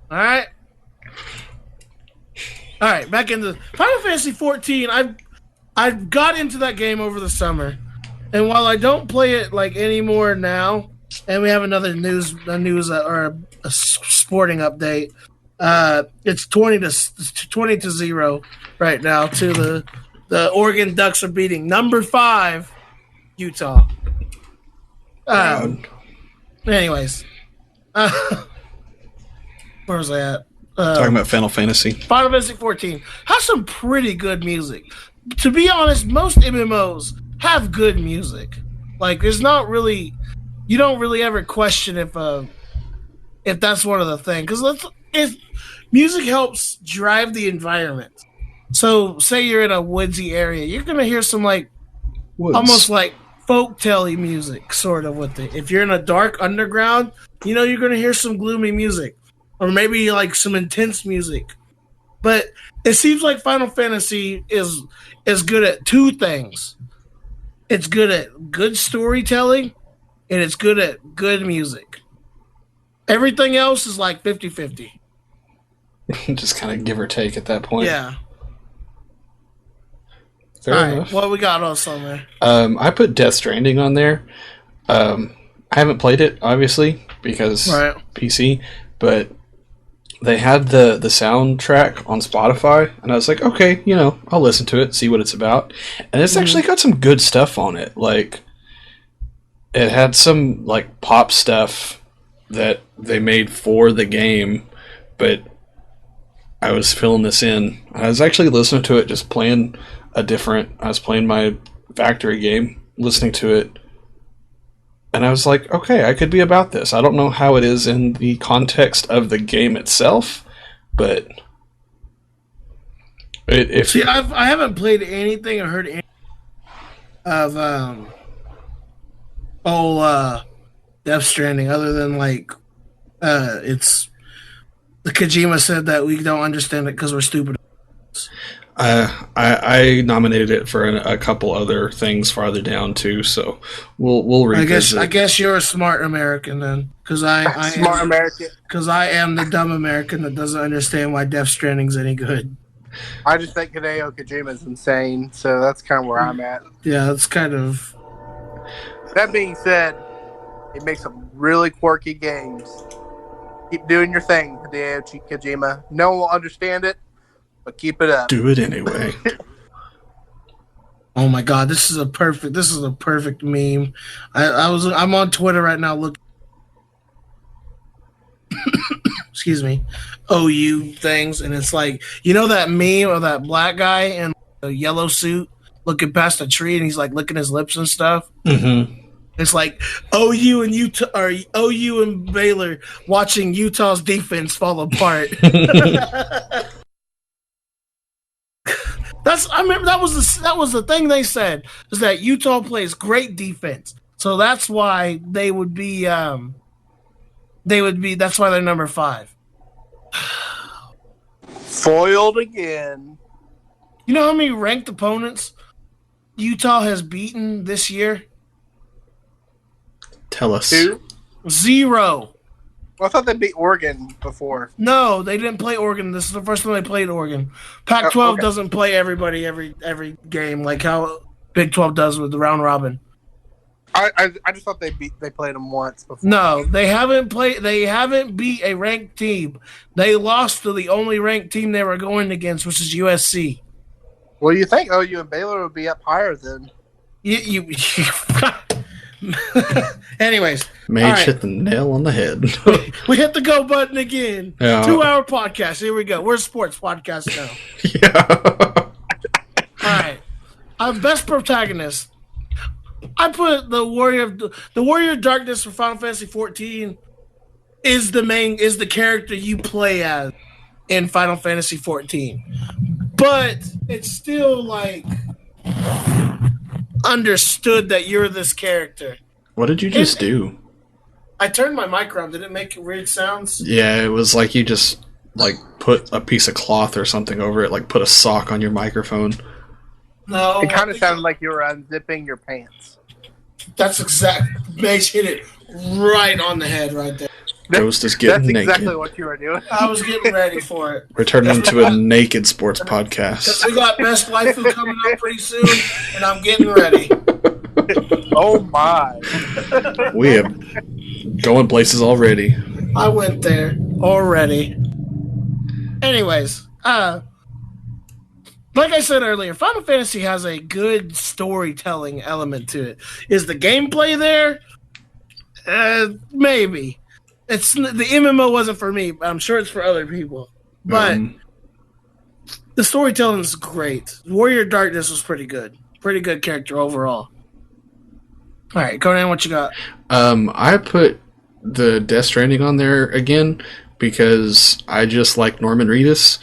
Speaker 5: All right. All right, back into Final Fantasy 14. I got into that game over the summer, and while I don't play it like anymore now, and we have another news or a sporting update. It's 20-0 right now to the Oregon Ducks are beating number 5 Utah. Anyways, where was I at?
Speaker 6: Talking about Final Fantasy.
Speaker 5: Final Fantasy 14 has some pretty good music. To be honest, most MMOs have good music. Like, there's not really, you don't really ever question if that's one of the things, because if music helps drive the environment. So, say you're in a woodsy area, you're gonna hear some almost like folk-tale-y music, sort of with it. If you're in a dark underground, you're gonna hear some gloomy music, or maybe like some intense music. But it seems like Final Fantasy is good at two things. It's good at good storytelling, and it's good at good music. Everything else is like 50-50.
Speaker 6: Just kind of give or take at that point.
Speaker 5: Yeah.
Speaker 6: Fair enough.
Speaker 5: What we got else on there?
Speaker 6: I put Death Stranding on there. I haven't played it, obviously, because PC, but they had the soundtrack on Spotify, and I was like, okay, I'll listen to it, see what it's about. And it's actually got some good stuff on it. Like, it had some, like, pop stuff that they made for the game, but I was filling this in. I was actually listening to it, just playing I was playing my factory game, listening to it, and I was like, okay, I could be about this. I don't know how it is in the context of the game itself, but
Speaker 5: I haven't played anything or heard anything of Death Stranding, other than it's the Kojima said that we don't understand it because we're stupid.
Speaker 6: I nominated it for a couple other things farther down too, so we'll revisit.
Speaker 5: I guess you're a smart American then, because I
Speaker 7: smart American.
Speaker 5: Because I am the dumb American that doesn't understand why Death Stranding's any good.
Speaker 7: I just think Hideo Kojima's insane, so that's kind of where I'm at.
Speaker 5: Yeah, that's kind of.
Speaker 7: That being said, he makes some really quirky games. Keep doing your thing, Hideo Kojima. No one will understand it, but keep it up.
Speaker 6: Do it anyway.
Speaker 5: Oh my god, this is a perfect meme. I'm on Twitter right now looking. Excuse me, OU things, and it's like, that meme of that black guy in a yellow suit looking past a tree and he's like licking his lips and stuff.
Speaker 6: Mm-hmm.
Speaker 5: It's like OU and Utah, or OU and Baylor watching Utah's defense fall apart. I remember that was the thing they said, is that Utah plays great defense, so that's why they would be that's why they're number 5.
Speaker 7: Foiled again.
Speaker 5: You know how many ranked opponents Utah has beaten this year?
Speaker 6: Tell us.
Speaker 7: 2?
Speaker 5: 0.
Speaker 7: Well, I thought they beat Oregon before.
Speaker 5: No, they didn't play Oregon. This is the first time they played Oregon. Pac-12
Speaker 7: okay.
Speaker 5: doesn't play everybody every game like how Big 12 does with the round robin.
Speaker 7: I just thought they played them once before.
Speaker 5: No, they haven't beat a ranked team. They lost to the only ranked team they were going against, which is USC.
Speaker 7: Well, you think OU and Baylor would be up higher then?
Speaker 5: You Anyways,
Speaker 6: Mage hit the nail on the head.
Speaker 5: we hit the go button again.
Speaker 6: Yeah.
Speaker 5: 2-hour podcast. Here we go. We're a sports podcast now.
Speaker 6: Yeah.
Speaker 5: All right. Our best protagonist. I put the Warrior of Darkness for Final Fantasy 14 is the character you play as in Final Fantasy 14. But it's still like understood that you're this character.
Speaker 6: What did you just do?
Speaker 5: I turned my mic around. Did it make weird sounds?
Speaker 6: Yeah, it was like you just like put a piece of cloth or something over it, like put a sock on your microphone.
Speaker 5: No.
Speaker 7: It kind of sounded like you were unzipping your pants.
Speaker 5: That's exact. Mage hit it right on the head right there.
Speaker 6: Ghost is getting naked.
Speaker 7: That's exactly what you were doing.
Speaker 5: I was getting ready for it.
Speaker 6: We're turning into a naked sports podcast.
Speaker 5: We got Best Waifu coming up pretty soon, and I'm getting ready.
Speaker 7: Oh my.
Speaker 6: We have going places already.
Speaker 5: I went there already. Anyways, like I said earlier, Final Fantasy has a good storytelling element to it. Is the gameplay there? Maybe. The MMO wasn't for me, but I'm sure it's for other people. But the storytelling is great. Warrior of Darkness was pretty good. Pretty good character overall. All right, Conan, what you got?
Speaker 6: I put the Death Stranding on there again because I just like Norman Reedus.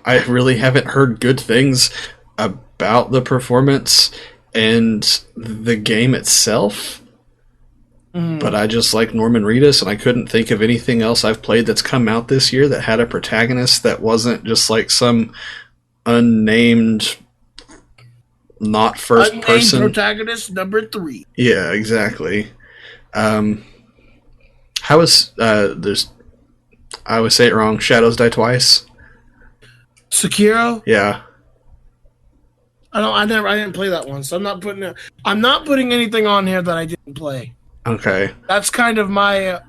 Speaker 6: I really haven't heard good things about the performance and the game itself. But I just like Norman Reedus, and I couldn't think of anything else I've played that's come out this year that had a protagonist that wasn't just like some unnamed, not first
Speaker 5: Unnamed
Speaker 6: person
Speaker 5: protagonist number 3.
Speaker 6: Yeah, exactly. How is there's? I always say it wrong. Shadows Die Twice.
Speaker 5: Sekiro?
Speaker 6: Yeah.
Speaker 5: I didn't play that one, so I'm not putting anything on here that I didn't play.
Speaker 6: Okay.
Speaker 5: That's kind of my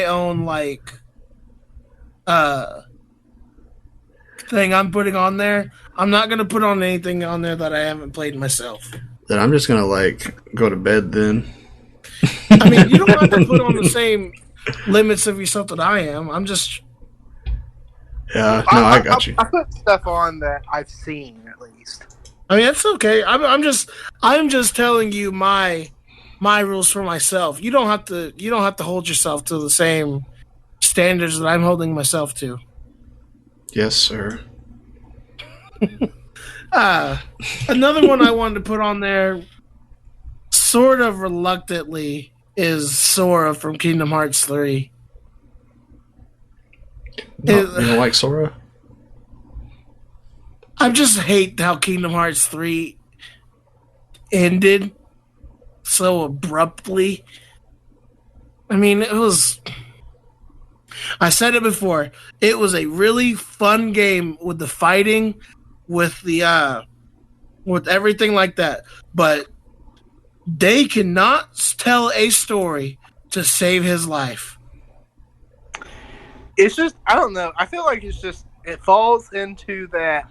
Speaker 5: own like thing I'm putting on there. I'm not gonna put on anything on there that I haven't played myself.
Speaker 6: Then I'm just gonna like go to bed then.
Speaker 5: I mean, you don't have to put on the same limits of yourself that I am. I'm just.
Speaker 6: Yeah, no, I got you.
Speaker 7: I put stuff on that I've seen at least.
Speaker 5: I mean, it's okay. I'm just telling you my rules for myself. You don't have to hold yourself to the same standards that I'm holding myself to.
Speaker 6: Yes, sir.
Speaker 5: Another one I wanted to put on there, sort of reluctantly, is Sora from Kingdom Hearts 3.
Speaker 6: You don't like Sora?
Speaker 5: I just hate how Kingdom Hearts 3 ended so abruptly. I mean, it was... I said it before. It was a really fun game with the fighting, with the with everything like that. But they cannot tell a story to save his life.
Speaker 7: It's just, I don't know. I feel like it falls into that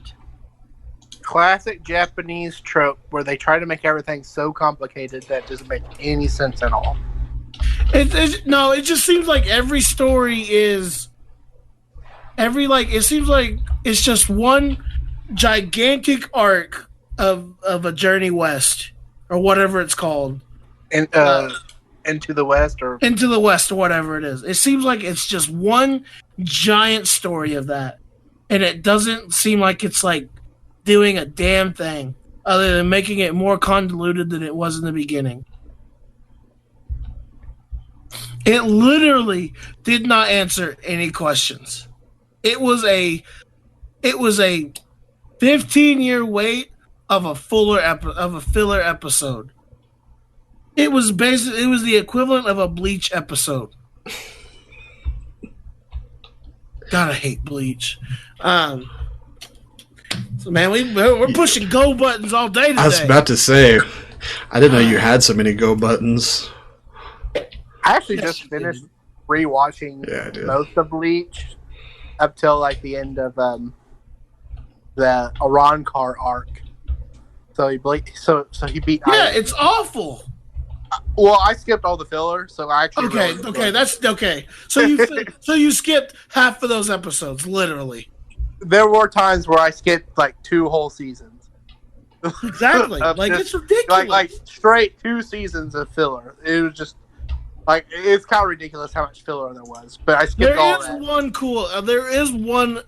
Speaker 7: classic Japanese trope where they try to make everything so complicated that doesn't make any sense at all.
Speaker 5: It just seems like every story is it seems like it's just one gigantic arc of a Journey West or whatever it's called.
Speaker 7: And Into the West or
Speaker 5: Into the West or whatever it is. It seems like it's just one giant story of that. And it doesn't seem like it's like doing a damn thing other than making it more convoluted than it was in the beginning. It literally did not answer any questions. It was a 15-year wait of a filler episode. It was the equivalent of a Bleach episode. God, I hate Bleach. So man, we're pushing go buttons all day today.
Speaker 6: I was about to say, I didn't know you had so many go buttons.
Speaker 7: I actually just finished rewatching most of Bleach up till like the end of the Arankar arc. So he beat.
Speaker 5: Yeah, it's awful.
Speaker 7: Well, I skipped all the filler, so I actually
Speaker 5: that's okay. So you skipped half of those episodes, literally.
Speaker 7: There were times where I skipped like 2 whole seasons.
Speaker 5: Exactly, like it's ridiculous.
Speaker 7: Like straight 2 seasons of filler. It was just like it's kind of ridiculous how much filler there was. But I skipped all that.
Speaker 5: There is one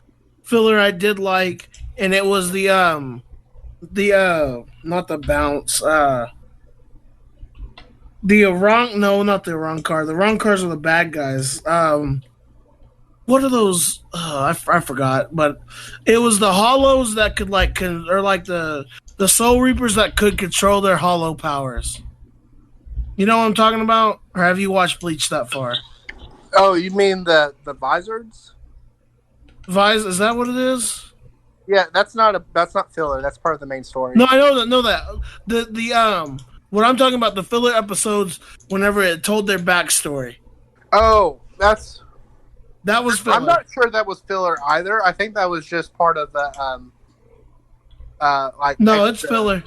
Speaker 5: filler I did like, and it was not the bounce. Not the Arankar. The Arankars are the bad guys. What are those? I forgot. But it was the Hollows that could the Soul Reapers that could control their Hollow powers. You know what I'm talking about? Or have you watched Bleach that far?
Speaker 7: Oh, you mean the Vizards?
Speaker 5: Is that what it is?
Speaker 7: Yeah, that's not filler. That's part of the main story.
Speaker 5: No, I know that. The what I'm talking about, the filler episodes, whenever it told their backstory.
Speaker 7: Oh, that
Speaker 5: was filler.
Speaker 7: I'm not sure that was filler either. I think that was just part of the
Speaker 5: No, it's filler.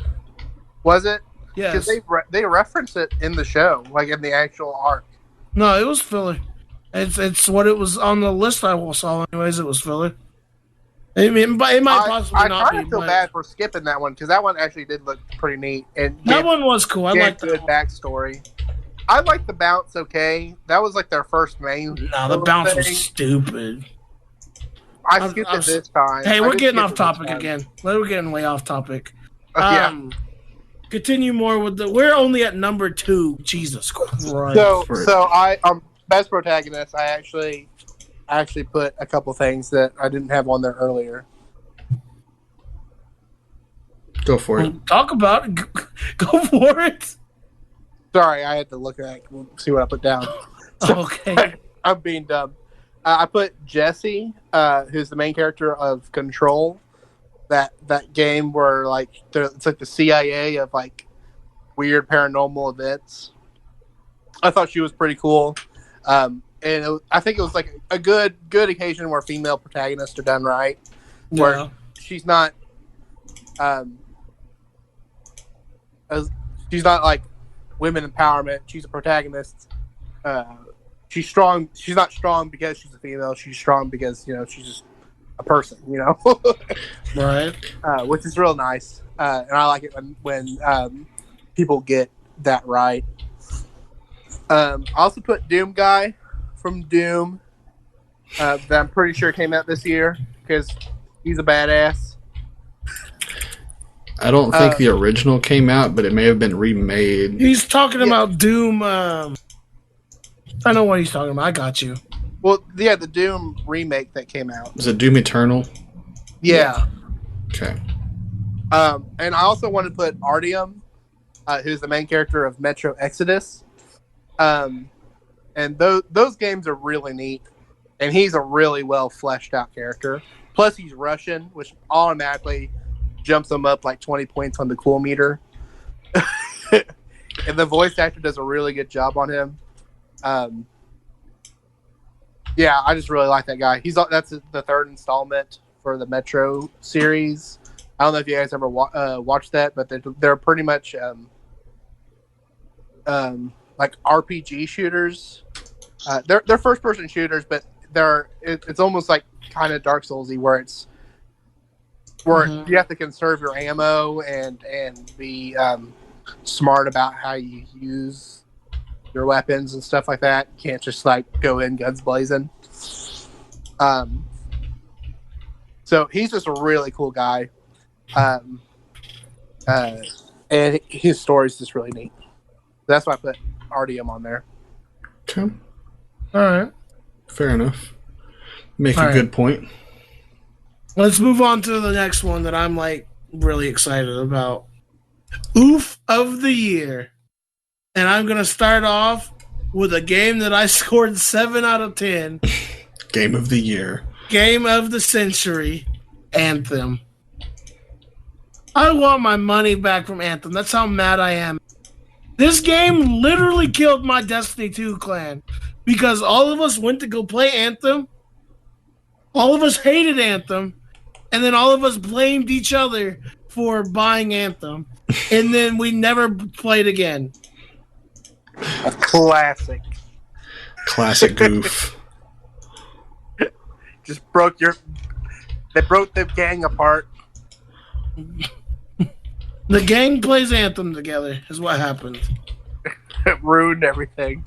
Speaker 7: Was it?
Speaker 5: Yes.
Speaker 7: Because they reference it in the show, like in the actual arc.
Speaker 5: No, it was filler. It's what it was on the list I saw. Anyways, it was filler. I mean, it might possibly not be.
Speaker 7: I kind of feel bad for skipping that one because that one actually did look pretty neat. And
Speaker 5: that one was cool. I like
Speaker 7: good backstory. I like the bounce. Okay, that was like their first main.
Speaker 5: No, the bounce was stupid.
Speaker 7: I skipped it this time.
Speaker 5: Hey, we're getting off topic again. We're getting way off topic. Continue more with we're only at number 2. Jesus Christ.
Speaker 7: So I best protagonist. I actually put a couple things that I didn't have on there earlier.
Speaker 6: Go for it.
Speaker 5: Talk about it. Go for it.
Speaker 7: Sorry, I had to look at see what I put down.
Speaker 5: Okay.
Speaker 7: I'm being dumb. I put Jesse, who's the main character of Control. That game where it's like the CIA of like weird paranormal events. I thought she was pretty cool. And I think it was like a good occasion where female protagonists are done right, where she's not like women empowerment. She's a protagonist. She's strong. She's not strong because she's a female. She's strong because she's just a person.
Speaker 5: Right?
Speaker 7: Which is real nice, and I like it when people get that right. I also put Doom Guy from Doom that I'm pretty sure came out this year because he's a badass.
Speaker 6: I don't think the original came out, but it may have been remade.
Speaker 5: He's talking about Doom. I know what he's talking about. I got you.
Speaker 7: Well, yeah, the Doom remake that came out.
Speaker 6: Was it Doom Eternal?
Speaker 7: Yeah.
Speaker 6: Okay.
Speaker 7: And I also want to put Artyom, who's the main character of Metro Exodus. And those games are really neat, and he's a really well fleshed out character. Plus, he's Russian, which automatically jumps him up like 20 points on the cool meter. And the voice actor does a really good job on him. Yeah, I just really like that guy. That's the 3rd installment for the Metro series. I don't know if you guys ever watched that, but they're pretty much like RPG shooters. They're first person shooters, but it's almost like kind of Dark Soulsy, where where you have to conserve your ammo and be smart about how you use your weapons and stuff like that. You can't just like go in guns blazing. So he's just a really cool guy, and his story's just really neat. That's why I put RDM on there.
Speaker 6: Okay.
Speaker 5: All right.
Speaker 6: Fair enough. Make a good point.
Speaker 5: Let's move on to the next one that I'm like really excited about. Oof of the year. And I'm going to start off with a game that I scored 7 out of 10.
Speaker 6: Game of the year.
Speaker 5: Game of the century. Anthem. I want my money back from Anthem. That's how mad I am. This game literally killed my Destiny 2 clan because all of us went to go play Anthem. All of us hated Anthem. And then all of us blamed each other for buying Anthem. And then we never played again.
Speaker 7: A classic.
Speaker 6: Classic goof.
Speaker 7: Just they broke the gang apart.
Speaker 5: The gang plays Anthem together is what happened.
Speaker 7: It ruined everything.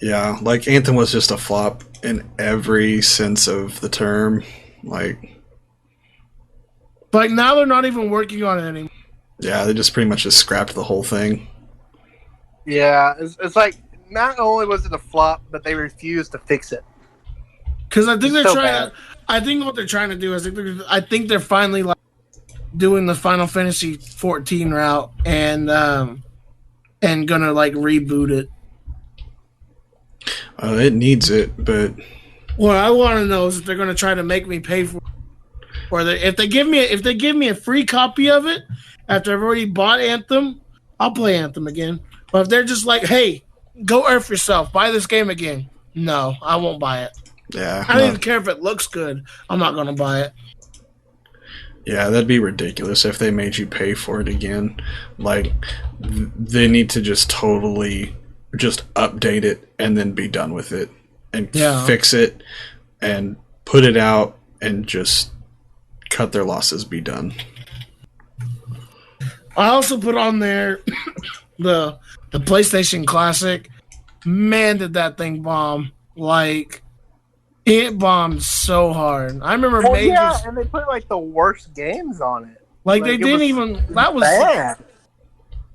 Speaker 6: Yeah, like Anthem was just a flop in every sense of the term. Like
Speaker 5: now they're not even working on it anymore.
Speaker 6: Yeah, they just pretty much just scrapped the whole thing.
Speaker 7: Yeah, it's like not only was it a flop, but they refused to fix it.
Speaker 5: Because I think they're
Speaker 7: so
Speaker 5: trying.
Speaker 7: bad.
Speaker 5: I think what they're trying to do is I think they're finally like doing the Final Fantasy 14 route and gonna like reboot it.
Speaker 6: It needs it, but
Speaker 5: what I want to know is if they're gonna try to make me pay for it, or if they give me a free copy of it after I've already bought Anthem, I'll play Anthem again. But if they're just like, hey, go earth yourself, buy this game again, no, I won't buy it.
Speaker 6: Yeah,
Speaker 5: I don't even care if it looks good. I'm not gonna buy it.
Speaker 6: Yeah, that'd be ridiculous if they made you pay for it again. Like, they need to just totally just update it and then be done with it and fix it and put it out and just cut their losses, be done.
Speaker 5: I also put on there the PlayStation Classic. Man, did that thing bomb. Like, it bombed so hard. I remember
Speaker 7: and they put like the worst games on it.
Speaker 5: Like they didn't even. That was
Speaker 7: bad.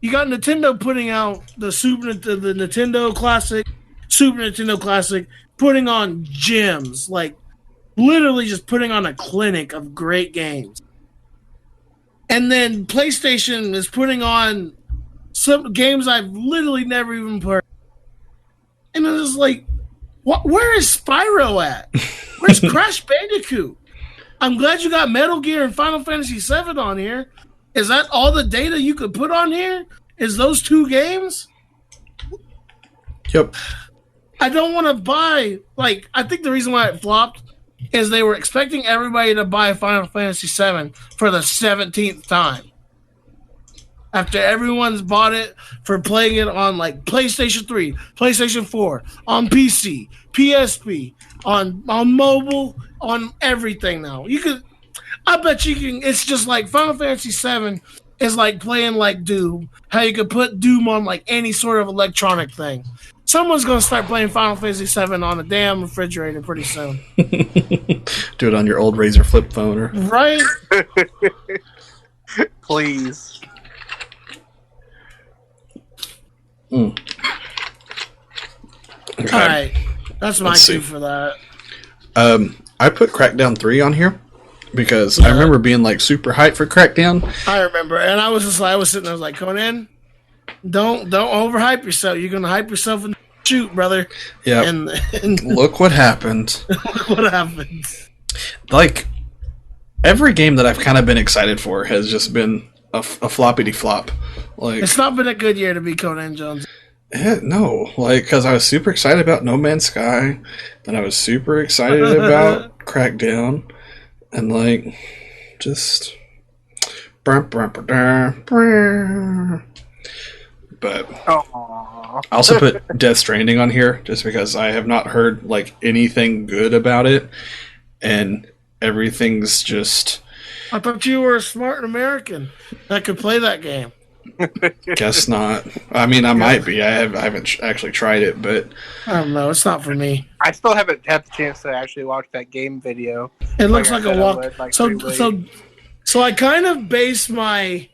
Speaker 5: You got Nintendo putting out the Nintendo Classic, Super Nintendo Classic, putting on gems, like literally just putting on a clinic of great games. And then PlayStation is putting on some games I've literally never even played. And I was like, where is Spyro at? Where's Crash Bandicoot? I'm glad you got Metal Gear and Final Fantasy VII on here. Is that all the data you could put on here? Is those 2 games?
Speaker 6: Yep.
Speaker 5: I don't want to buy... Like, I think the reason why it flopped is they were expecting everybody to buy Final Fantasy VII for the 17th time. After everyone's bought it for playing it on, like, PlayStation 3, PlayStation 4, on PC, PSP, on mobile, on everything now. I bet you can... It's just like Final Fantasy VII is like playing like Doom. How you could put Doom on, like, any sort of electronic thing. Someone's going to start playing Final Fantasy VII on a damn refrigerator pretty soon.
Speaker 6: Do it on your old Razor flip phone. Or...
Speaker 5: Right?
Speaker 7: Please.
Speaker 6: Okay.
Speaker 5: All right. That's my cue for that.
Speaker 6: I put Crackdown 3 on here because I remember being like super hyped for Crackdown.
Speaker 5: I remember, and I was sitting there, I was like, Conan, don't overhype yourself. You're gonna hype yourself and shoot, brother.
Speaker 6: Yeah. And look what happened.
Speaker 5: Look what happened.
Speaker 6: Like, every game that I've kind of been excited for has just been a floppity flop. Like,
Speaker 5: it's not been a good year to be Conan Jones.
Speaker 6: No, like, because I was super excited about No Man's Sky, and I was super excited about Crackdown, and like, just. But I also put Death Stranding on here just because I have not heard like anything good about it, and everything's just.
Speaker 5: I thought you were a smart American that could play that game.
Speaker 6: Guess not. I mean, I might be. I haven't actually tried it, but
Speaker 5: I don't know. It's not for me.
Speaker 7: I still haven't had the chance to actually watch that game video.
Speaker 5: It looks like
Speaker 7: I
Speaker 5: a walk.
Speaker 7: would, like,
Speaker 5: So I kind of base my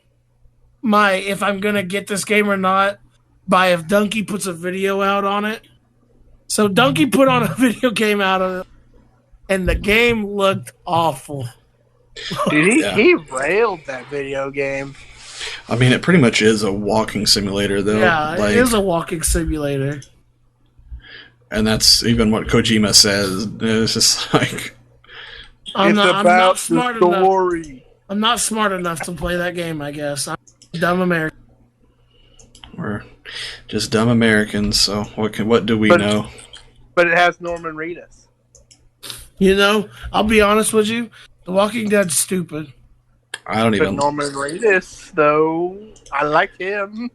Speaker 5: if I'm gonna get this game or not by if Donkey puts a video out on it. So Donkey put on a video game out of it, and the game looked awful.
Speaker 7: Dude, he railed that video game.
Speaker 6: I mean, it pretty much is a walking simulator, though.
Speaker 5: Yeah, it is a walking simulator.
Speaker 6: And that's even what Kojima says. It's just like...
Speaker 5: I'm not smart enough to play that game, I guess. I'm a dumb American.
Speaker 6: We're just dumb Americans, so what do we know?
Speaker 7: But it has Norman Reedus.
Speaker 5: You know, I'll be honest with you. The Walking Dead's stupid.
Speaker 6: I don't even...
Speaker 7: Norman Reedus, though, I like him.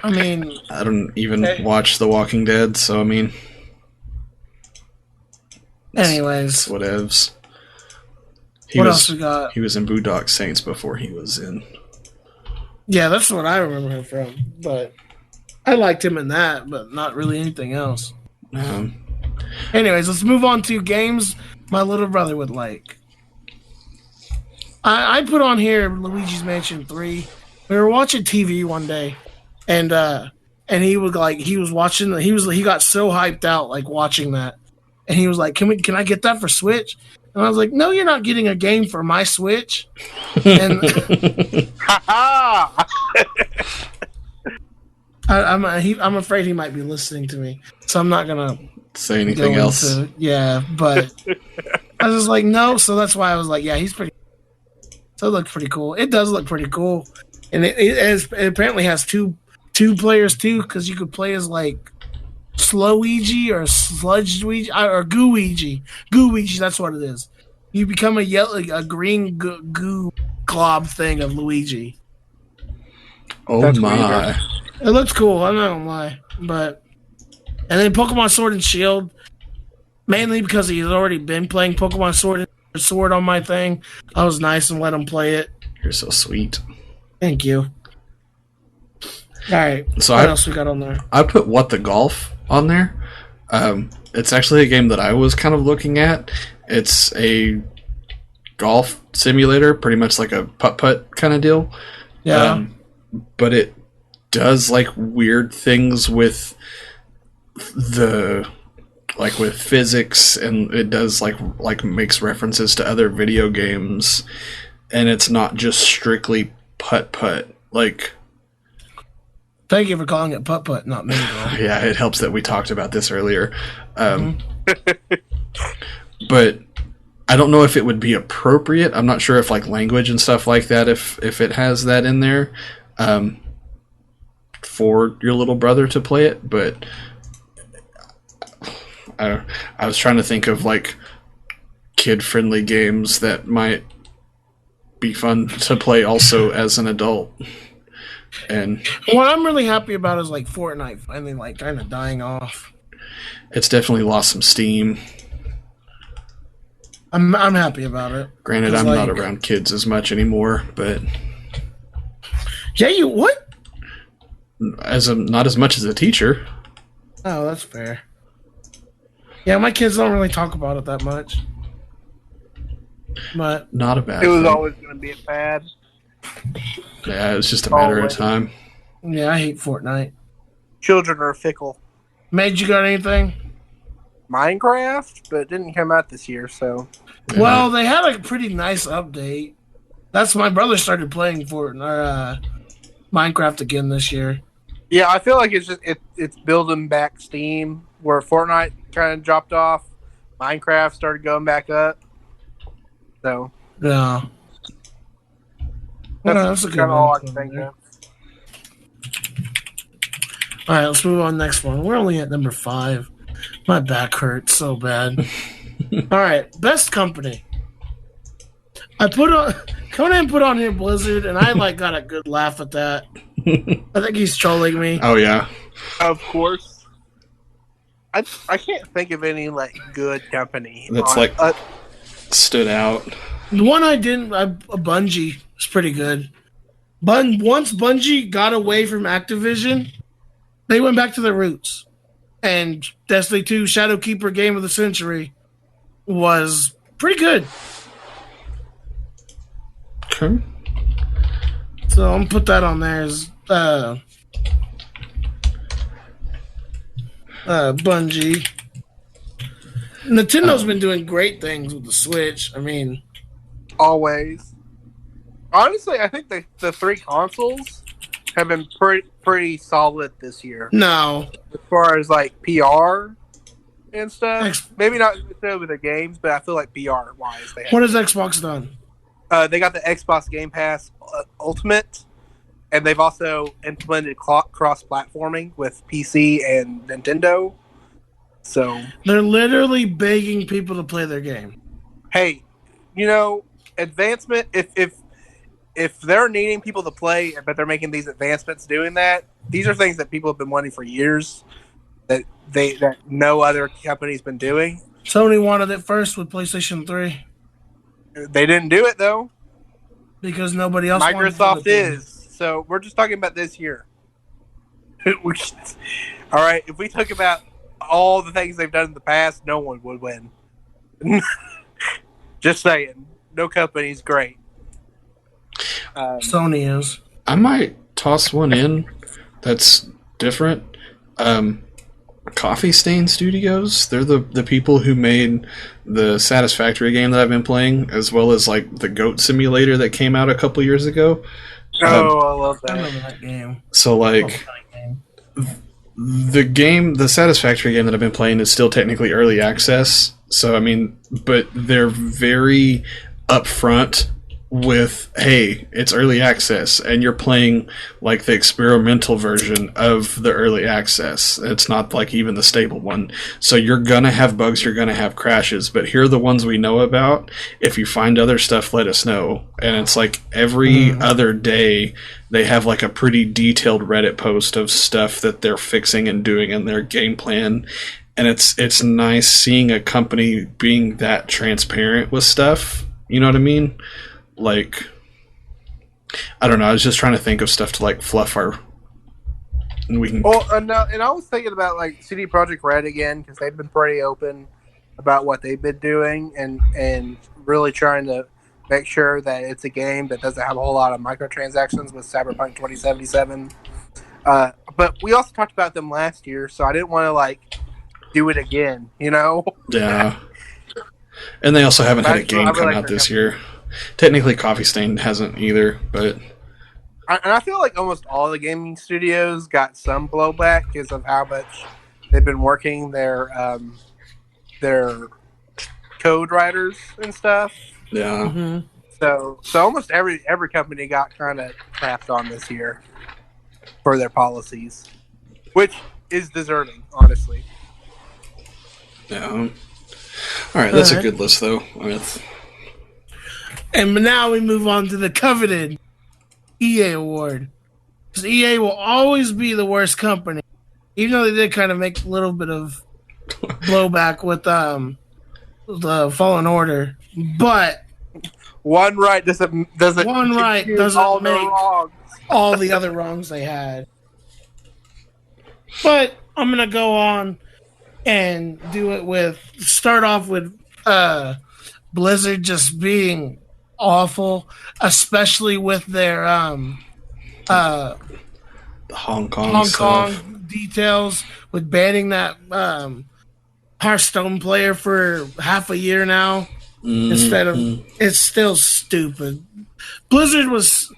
Speaker 5: I mean...
Speaker 6: I don't even watch The Walking Dead, so I mean...
Speaker 5: Anyways.
Speaker 6: Whatevs.
Speaker 5: What else we got?
Speaker 6: He was in Boondock Saints before he was in...
Speaker 5: Yeah, that's what I remember him from. But I liked him in that, but not really anything else. Anyways, let's move on to games my little brother would like. I put on here Luigi's Mansion 3. We were watching TV one day, and he was like, he got so hyped out like watching that, and he was like, can I get that for Switch? And I was like, no, you're not getting a game for my Switch. And I'm afraid he might be listening to me, so I'm not gonna
Speaker 6: say anything else.
Speaker 5: Yeah, but I was just like, no. So that's why I was like, yeah, he's pretty. So it looks pretty cool. It does look pretty cool, and it apparently has two players too, because you could play as like Slow-Ouija or Sludge-Ouija or Goo-Ouija. Goo-Ouija, that's what it is. You become a green goo glob thing of Luigi.
Speaker 6: Oh
Speaker 7: That's
Speaker 6: my!
Speaker 7: weird.
Speaker 5: It looks cool. I'm not gonna lie, and then Pokemon Sword and Shield, mainly because he's already been playing Pokemon Sword on my thing. I was nice and let him play it.
Speaker 6: You're so sweet.
Speaker 5: Thank you. All right.
Speaker 6: So
Speaker 5: what else we got on there?
Speaker 6: I put What the Golf on there. It's actually a game that I was kind of looking at. It's a golf simulator, pretty much like a putt-putt kind of deal.
Speaker 5: Yeah.
Speaker 6: But it does like weird things with with physics, and it does like makes references to other video games, and it's not just strictly putt-putt. Like,
Speaker 5: thank you for calling it putt-putt, not mini golf.
Speaker 6: Yeah, it helps that we talked about this earlier. But I don't know if it would be appropriate. I'm not sure if like language and stuff like that, if it has that in there for your little brother to play it. But I was trying to think of like kid-friendly games that might be fun to play also as an adult. And
Speaker 5: what I'm really happy about is like Fortnite finally like kind of dying off.
Speaker 6: It's definitely lost some steam.
Speaker 5: I'm happy about it.
Speaker 6: Granted, I'm not around kids as much anymore, but
Speaker 5: yeah, you what?
Speaker 6: Not as much as a teacher.
Speaker 5: Oh, that's fair. Yeah, my kids don't really talk about it that much. But
Speaker 6: not a bad
Speaker 7: It was
Speaker 6: thing.
Speaker 7: always going to be a fad.
Speaker 6: Yeah, it's just a matter of time.
Speaker 5: Yeah, I hate Fortnite.
Speaker 7: Children are fickle.
Speaker 5: Made you got anything?
Speaker 7: Minecraft, but it didn't come out this year, so.
Speaker 5: Well, they had a pretty nice update. That's my brother started playing Minecraft again this year.
Speaker 7: Yeah, I feel like it's building back steam where Fortnite kind of dropped off. Minecraft started going back up. So
Speaker 5: yeah, that's a good
Speaker 7: kind of
Speaker 5: one.
Speaker 7: all I can think of.
Speaker 5: All right, let's move on. Next one. We're only at number 5. My back hurts so bad. All right, best company. Conan put on here Blizzard, and I like got a good laugh at that. I think he's trolling me.
Speaker 6: Oh yeah,
Speaker 7: of course. I can't think of any like good company.
Speaker 6: That's stood out.
Speaker 5: The one I didn't, Bungie was pretty good. Once Bungie got away from Activision, they went back to their roots. And Destiny 2 Shadowkeeper Game of the Century was pretty good.
Speaker 6: Okay.
Speaker 5: So I'm gonna put that on there as Bungie. Nintendo's been doing great things with the Switch. I mean,
Speaker 7: always. Honestly, I think the 3 consoles have been pretty solid this year.
Speaker 5: No,
Speaker 7: as far as like PR and stuff. Maybe not necessarily with the games, but I feel like PR wise,
Speaker 5: what has Xbox done?
Speaker 7: They got the Xbox Game Pass Ultimate, and they've also implemented cross-platforming with PC and Nintendo. So
Speaker 5: they're literally begging people to play their game.
Speaker 7: Hey, advancement. If they're needing people to play, but they're making these advancements doing that, these are things that people have been wanting for years that no other company's been doing.
Speaker 5: Sony wanted it first with PlayStation 3.
Speaker 7: They didn't do it though.
Speaker 5: Because nobody else
Speaker 7: Microsoft is. So we're just talking about this year. All right, if we talk about all the things they've done in the past, no one would win. Just saying. No company's great.
Speaker 5: Sony is.
Speaker 6: I might toss one in that's different. Coffee Stain Studios. They're the people who made the Satisfactory game that I've been playing, as well as like the Goat Simulator that came out a couple years ago.
Speaker 7: I love that.
Speaker 5: I remember that game.
Speaker 6: So like the Satisfactory game that I've been playing is still technically early access. So I mean, but they're very upfront with, hey, it's early access and you're playing like the experimental version of the early access. It's not like even the stable one. So you're gonna have bugs, you're gonna have crashes, but here are the ones we know about. If you find other stuff, let us know. And it's like every other day they have like a pretty detailed Reddit post of stuff that they're fixing and doing in their game plan. And it's nice seeing a company being that transparent with stuff. You know what I mean? Like, I don't know. I was just trying to think of stuff to like fluff our. And we can.
Speaker 7: Well, and I was thinking about like CD Projekt Red again because they've been pretty open about what they've been doing and really trying to make sure that it's a game that doesn't have a whole lot of microtransactions with Cyberpunk 2077. But we also talked about them last year, so I didn't want to like do it again.
Speaker 6: Yeah. And they also haven't had a game come out this year. Technically, Coffee Stain hasn't either, but...
Speaker 7: And I feel like almost all the gaming studios got some blowback because of how much they've been working their code writers and stuff.
Speaker 6: Yeah.
Speaker 5: Mm-hmm.
Speaker 7: So almost every company got kind of tapped on this year for their policies, which is deserving, honestly.
Speaker 6: Yeah. All right, that's a good list, though.
Speaker 5: And now we move on to the coveted EA award. Because EA will always be the worst company. Even though they did kind of make a little bit of blowback with the Fallen Order. But
Speaker 7: one right doesn't make
Speaker 5: all the other wrongs they had. But I'm going to go on and start off with Blizzard just being awful, especially with their
Speaker 6: Hong Kong
Speaker 5: details with banning that Hearthstone player for half a year now. Instead of, it's still stupid. Blizzard's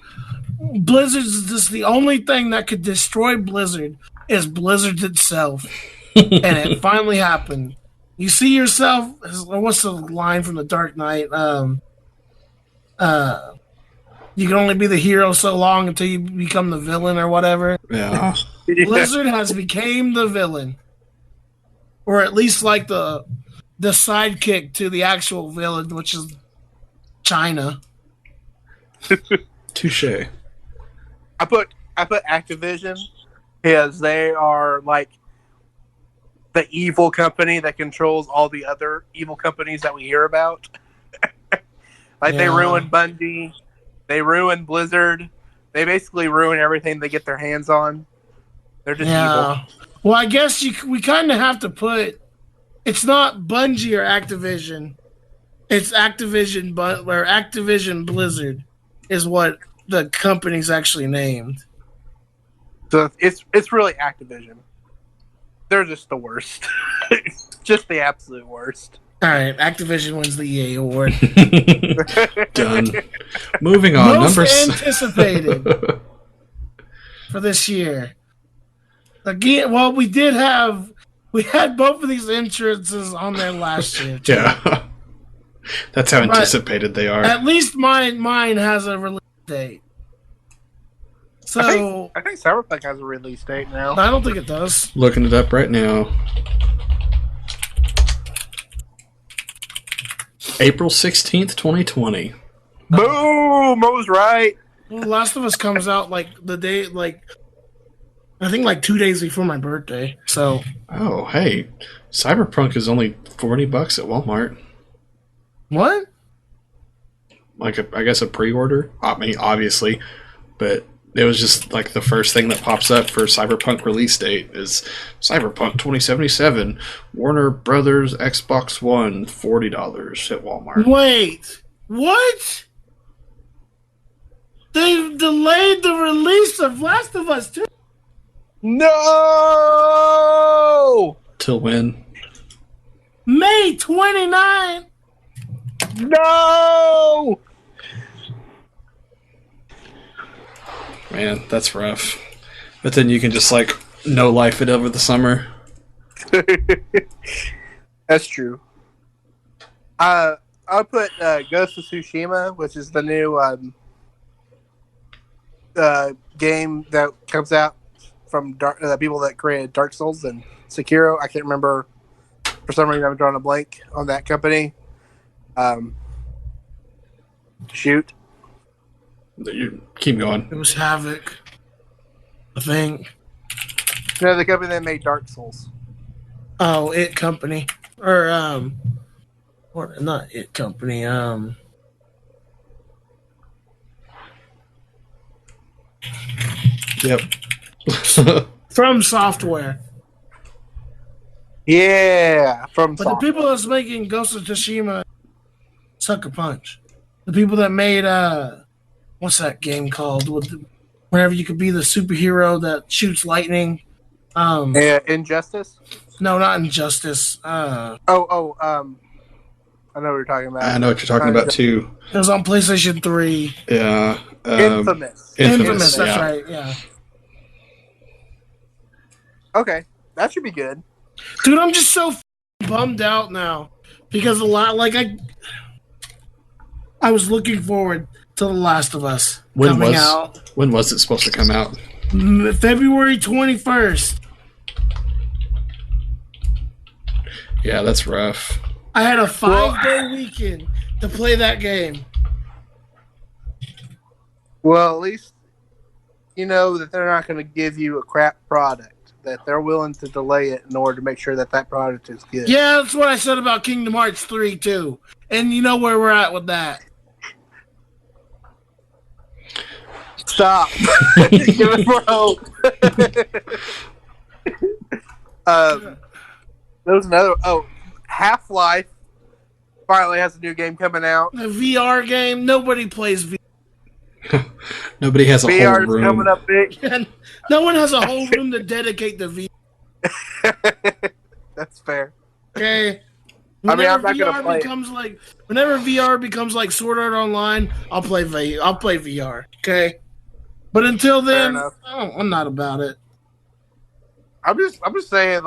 Speaker 5: just the only thing that could destroy Blizzard is Blizzard itself. And it finally happened. You see yourself, what's the line from The Dark Knight? You can only be the hero so long until you become the villain or whatever.
Speaker 6: Yeah.
Speaker 5: Blizzard has became the villain. Or at least like the sidekick to the actual villain, which is China.
Speaker 6: Touche.
Speaker 7: I put Activision because they are like the evil company that controls all the other evil companies that we hear about. Like they ruined Bungie, they ruined Blizzard, they basically ruin everything they get their hands on. They're just evil.
Speaker 5: Well, I guess we kind of have to put. It's not Bungie or Activision. It's Activision, or Activision Blizzard is what the company's actually named.
Speaker 7: So it's really Activision. They're just the worst. Just the absolute worst.
Speaker 5: All right, Activision wins the EA award.
Speaker 6: Done. Moving on.
Speaker 5: Most anticipated for this year. Again, well, we had both of these entrances on there last year.
Speaker 6: Yeah. That's how anticipated they are.
Speaker 5: At least mine has a release date. So
Speaker 7: I think Cyberpunk has a release date now.
Speaker 5: I don't think it does.
Speaker 6: Looking it up right now. April 16th, 2020.
Speaker 7: Boom! I was right.
Speaker 5: Well, Last of Us comes out like the day, I think 2 days before my birthday. So.
Speaker 6: Oh, hey, Cyberpunk is only $40 at Walmart.
Speaker 5: What?
Speaker 6: I guess a pre-order. I mean, obviously, but it was just the first thing that pops up for Cyberpunk release date is Cyberpunk 2077, Warner Brothers Xbox One, $40 at Walmart.
Speaker 5: Wait, what? They've delayed the release of Last of Us 2.
Speaker 7: No!
Speaker 6: Till when?
Speaker 5: May 29.
Speaker 7: No!
Speaker 6: Man, that's rough. But then you can just no life it over the summer.
Speaker 7: That's true. I'll put Ghost of Tsushima, which is the new game that comes out from people that created Dark Souls and Sekiro. I can't remember. For some reason, I'm drawing a blank on that company. Shoot.
Speaker 6: You keep going.
Speaker 5: It was Havoc, I think.
Speaker 7: No, the company that made Dark Souls.
Speaker 5: Oh, It Company. Or, or not It Company,
Speaker 6: Yep.
Speaker 5: From Software.
Speaker 7: Yeah,
Speaker 5: But the people that's making Ghost of Tsushima, Sucker Punch. The people that made, what's that game called? Whenever you could be the superhero that shoots lightning.
Speaker 7: Injustice?
Speaker 5: No, not Injustice.
Speaker 7: I know what you're talking about.
Speaker 6: I know what you're talking about, too.
Speaker 5: It was on PlayStation 3.
Speaker 6: Yeah.
Speaker 7: Infamous.
Speaker 5: Infamous, that's right, yeah.
Speaker 7: Okay, that should be good.
Speaker 5: Dude, I'm just so bummed out now. Because I was looking forward to The Last of Us coming out.
Speaker 6: When was it supposed to come out?
Speaker 5: February 21st.
Speaker 6: Yeah, that's rough.
Speaker 5: I had a 5-day weekend to play that game.
Speaker 7: Well, at least you know that they're not going to give you a crap product. That they're willing to delay it in order to make sure that product is good.
Speaker 5: Yeah, that's what I said about Kingdom Hearts 3, too. And you know where we're at with that.
Speaker 7: Stop. Give it more hope. There was another... Oh, Half-Life finally has a new game coming out.
Speaker 5: The VR game, nobody plays VR.
Speaker 6: Nobody has a
Speaker 7: VR
Speaker 6: whole room.
Speaker 7: is coming up big.
Speaker 5: No one has a whole room to dedicate to VR.
Speaker 7: That's fair.
Speaker 5: Okay.
Speaker 7: I'm not gonna play
Speaker 5: whenever VR becomes like Sword Art Online, I'll play VR. Okay. But until then, I'm not about it.
Speaker 7: I'm just saying,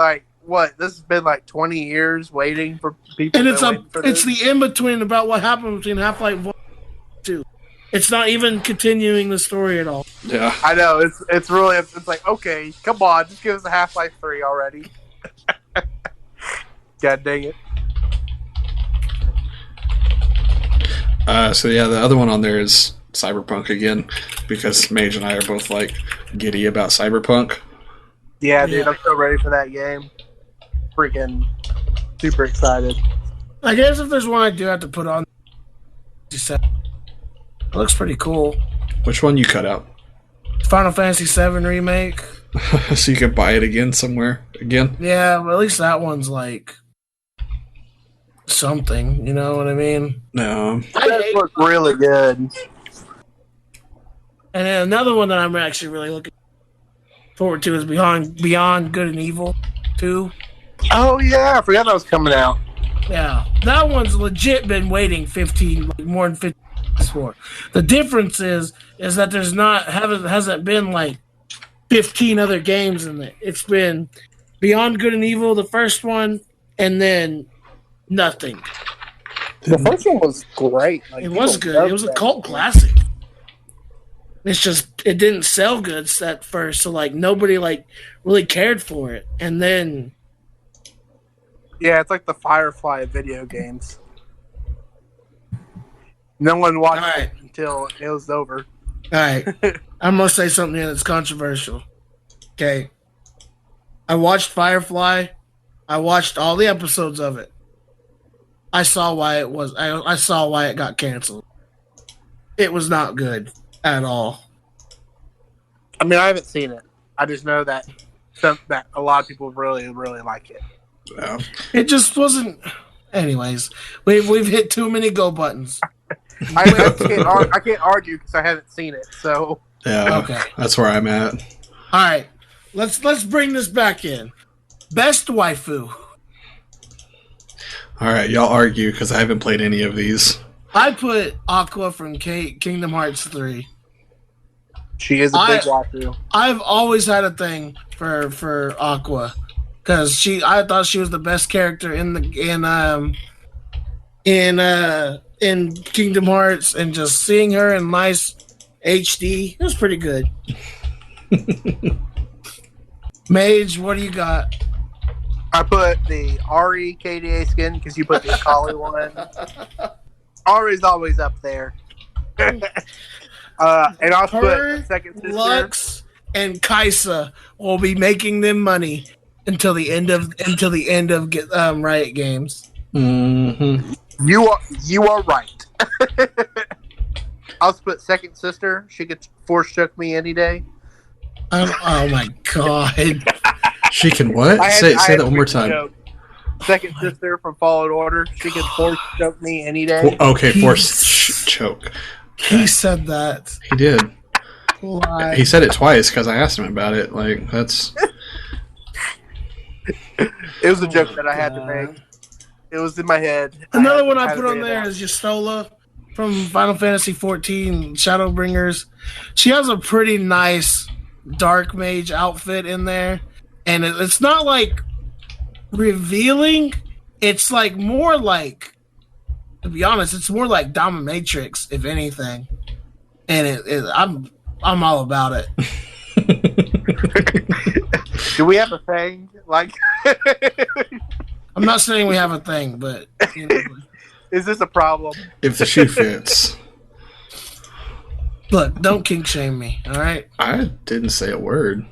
Speaker 7: what, this has been 20 years waiting for people.
Speaker 5: And it's the in between about what happened between Half-Life 1 and 2. It's not even continuing the story at all.
Speaker 6: Yeah,
Speaker 7: I know. It's really, okay, come on, just give us a Half-Life 3 already. God dang it.
Speaker 6: So yeah, the other one on there is Cyberpunk again, because Mage and I are both giddy about Cyberpunk.
Speaker 7: Yeah, dude, I'm so ready for that game. Freaking super excited.
Speaker 5: I guess if there's one I do have to put on, looks pretty cool.
Speaker 6: Which one you cut out?
Speaker 5: Final Fantasy VII Remake.
Speaker 6: So you could buy it again somewhere again?
Speaker 5: Yeah, well, at least that one's like something. You know what I mean?
Speaker 6: No.
Speaker 7: That looks really good.
Speaker 5: And then another one that I'm actually really looking forward to is Beyond Good and Evil 2.
Speaker 7: Oh yeah, I forgot that was coming out.
Speaker 5: Yeah, that one's legit been waiting more than 15 years for. The difference is that there's hasn't been like 15 other games in it. It's been Beyond Good and Evil, the first one, and then nothing.
Speaker 7: The first one was great. Like,
Speaker 5: It was good. It was a cult classic. It's just it didn't sell good at first, so like nobody like really cared for it. And then
Speaker 7: yeah, it's like the Firefly of video games. No one watched it until it was over.
Speaker 5: All right, I'm gonna say something here that's controversial. Okay, I watched Firefly. I watched all the episodes of it. I saw why it was. I saw why it got canceled. It was not good at all.
Speaker 7: I mean, I haven't seen it. I just know that a lot of people really, really like it.
Speaker 6: Yeah.
Speaker 5: It just wasn't. Anyways, we've hit too many go buttons.
Speaker 7: I can't argue because I haven't seen it. So
Speaker 6: Yeah.
Speaker 5: Okay.
Speaker 6: That's where I'm at.
Speaker 5: All right, let's bring this back in. Best waifu.
Speaker 6: All right, y'all argue because I haven't played any of these.
Speaker 5: I put Aqua from Kingdom Hearts 3.
Speaker 7: she is a big waifu.
Speaker 5: I've always had a thing for Aqua because I thought she was the best character in Kingdom Hearts, and just seeing her in nice HD, it was pretty good. Mage, what do you got?
Speaker 7: I put the Ari KDA skin because you put the Akali one. Ari's always up there. And I'll put second sister.
Speaker 5: Lux and Kaisa will be making them money until the end of Riot Games.
Speaker 6: Mm-hmm.
Speaker 7: You are right. I'll put second sister. She could force choke me any day.
Speaker 5: Oh my god!
Speaker 6: She can what? Say that one more time.
Speaker 7: Joke. Second sister from Fallen Order. She could force choke me any day.
Speaker 6: Okay, force choke.
Speaker 5: He said that.
Speaker 6: He did.
Speaker 5: Why?
Speaker 6: He said it twice because I asked him about it. Like that's.
Speaker 7: It was a joke that I had to make. It was in my head.
Speaker 5: Another one I put on there is Justola from Final Fantasy XIV Shadowbringers. She has a pretty nice dark mage outfit in there, and it's not like revealing. It's like more like, to be honest, it's more like dominatrix, if anything. And I'm all about it.
Speaker 7: Do we have a thing? Like,
Speaker 5: I'm not saying we have a thing, but you know.
Speaker 7: Is this a problem?
Speaker 6: If the shoe fits.
Speaker 5: Look, don't kink shame me, all right?
Speaker 6: I didn't say a word.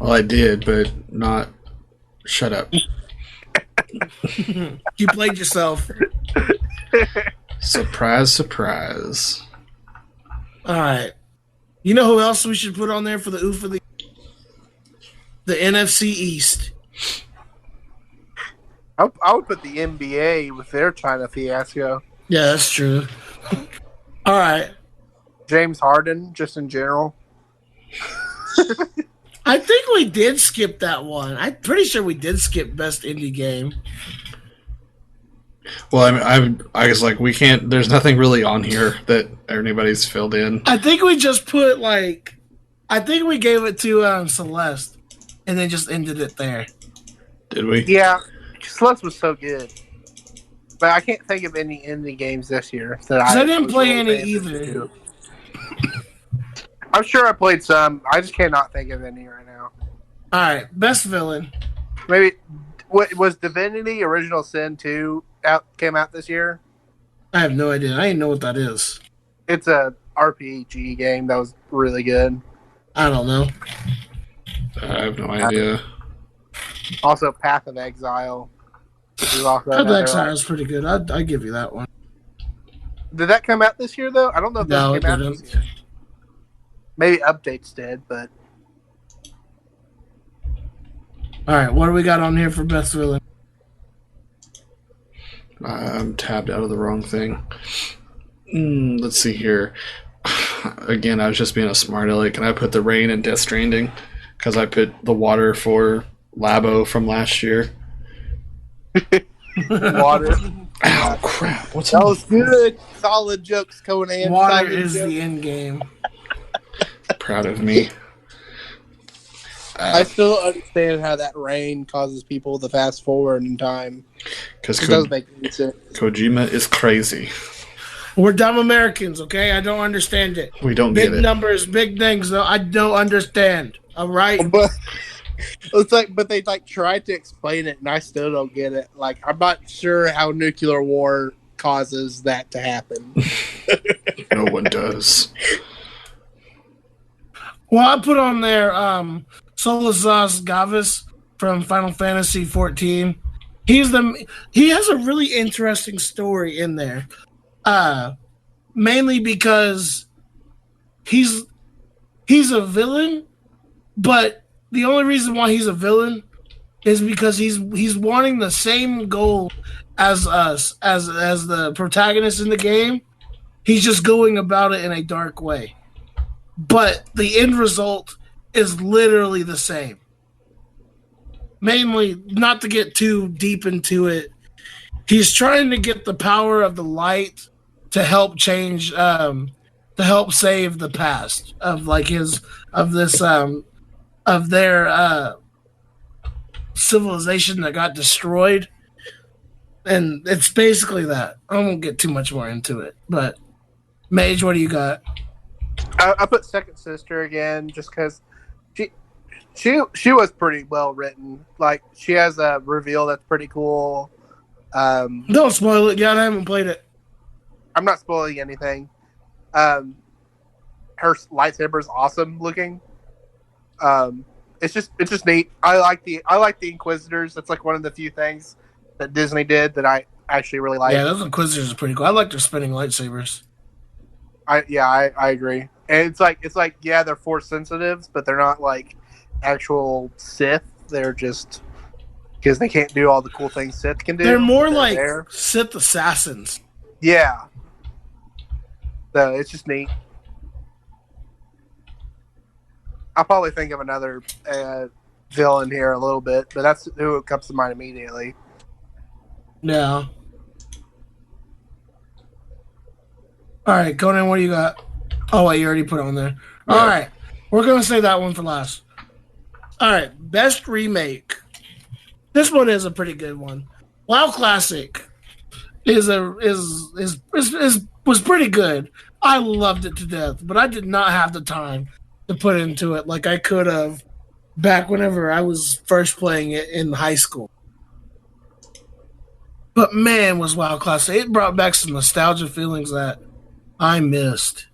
Speaker 6: Well, I did, but not. Shut up.
Speaker 5: You played yourself.
Speaker 6: Surprise, surprise.
Speaker 5: All right. You know who else we should put on there for the oof of the NFC East?
Speaker 7: I would put the NBA with their China fiasco.
Speaker 5: Yeah, that's true. All right.
Speaker 7: James Harden, just in general.
Speaker 5: I think we did skip that one. I'm pretty sure we did skip best indie game.
Speaker 6: Well, I was like, we can't. There's nothing really on here that anybody's filled in.
Speaker 5: I think we just put I think we gave it to Celeste, and then just ended it there.
Speaker 6: Did we?
Speaker 7: Yeah, Celeste was so good, but I can't think of any indie games this year that
Speaker 5: I didn't play any either.
Speaker 7: I'm sure I played some. I just cannot think of any right now.
Speaker 5: All right, best villain.
Speaker 7: Maybe what was Divinity Original Sin 2 came out this year?
Speaker 5: I have no idea. I didn't know what that is.
Speaker 7: It's a RPG game that was really good.
Speaker 5: I don't know.
Speaker 6: I have no idea.
Speaker 7: Also, Path of Exile.
Speaker 5: Path of Exile is pretty good. I'd give you that one.
Speaker 7: Did that come out this year though? I don't know if
Speaker 5: No,
Speaker 7: those
Speaker 5: it
Speaker 7: came out
Speaker 5: didn't.
Speaker 7: this year. Maybe updates did, but
Speaker 5: All right, what do we got on here for best villain?
Speaker 6: I'm tabbed out of the wrong thing. Let's see here. Again, I was just being a smart aleck. Can I put the rain in Death Stranding? Because I put the water for Labo from last year.
Speaker 7: water.
Speaker 6: Ow, crap. What's
Speaker 7: That was good. Solid jokes, Conan.
Speaker 5: Water
Speaker 7: Solid
Speaker 5: is
Speaker 7: jokes.
Speaker 5: the end game.
Speaker 6: Proud of me.
Speaker 7: I still don't understand how that rain causes people to fast forward in time.
Speaker 6: Because
Speaker 7: It doesn't make any sense.
Speaker 6: Kojima is crazy.
Speaker 5: We're dumb Americans, okay? I don't understand it.
Speaker 6: We don't
Speaker 5: Big
Speaker 6: get it.
Speaker 5: numbers, big things, though. I don't understand. All right?
Speaker 7: But it's like, but they like tried to explain it, and I still don't get it. Like, I'm not sure how nuclear war causes that to happen.
Speaker 6: No one does.
Speaker 5: Well, I put on there Solazas Gavis from Final Fantasy 14. He has a really interesting story in there. Mainly because he's a villain, but the only reason why he's a villain is because he's wanting the same goal as us, as the protagonist in the game. He's just going about it in a dark way. But the end result is literally the same. Mainly, not to get too deep into it, he's trying to get the power of the light to help change, to help save the past of their civilization that got destroyed. And it's basically that. I won't get too much more into it. But, Mage, what do you got?
Speaker 7: I put Second Sister again just because she was pretty well written. Like, she has a reveal that's pretty cool.
Speaker 5: Don't spoil it. Yeah, I haven't played it.
Speaker 7: I'm not spoiling anything. Her lightsaber is awesome looking. It's just neat. I like the Inquisitors. That's like one of the few things that Disney did that I actually really like.
Speaker 5: Yeah, those Inquisitors are pretty cool. I like their spinning lightsabers.
Speaker 7: I agree. And it's like yeah, they're force sensitives, but they're not like actual Sith. They're just because they can't do all the cool things Sith can do.
Speaker 5: They're more like
Speaker 7: there.
Speaker 5: Sith assassins.
Speaker 7: Yeah. So it's just neat. I'll probably think of another villain here a little bit, but that's who comes to mind immediately.
Speaker 5: Yeah. All right, Conan, what do you got? Oh, wait, you already put it on there.
Speaker 6: Yeah.
Speaker 5: All right, we're going to say that one for last. All right, best remake. This one is a pretty good one. WoW Classic was pretty good. I loved it to death, but I did not have the time to put into it like I could have back whenever I was first playing it in high school. But man, was WoW Classic. It brought back some nostalgia feelings that I missed.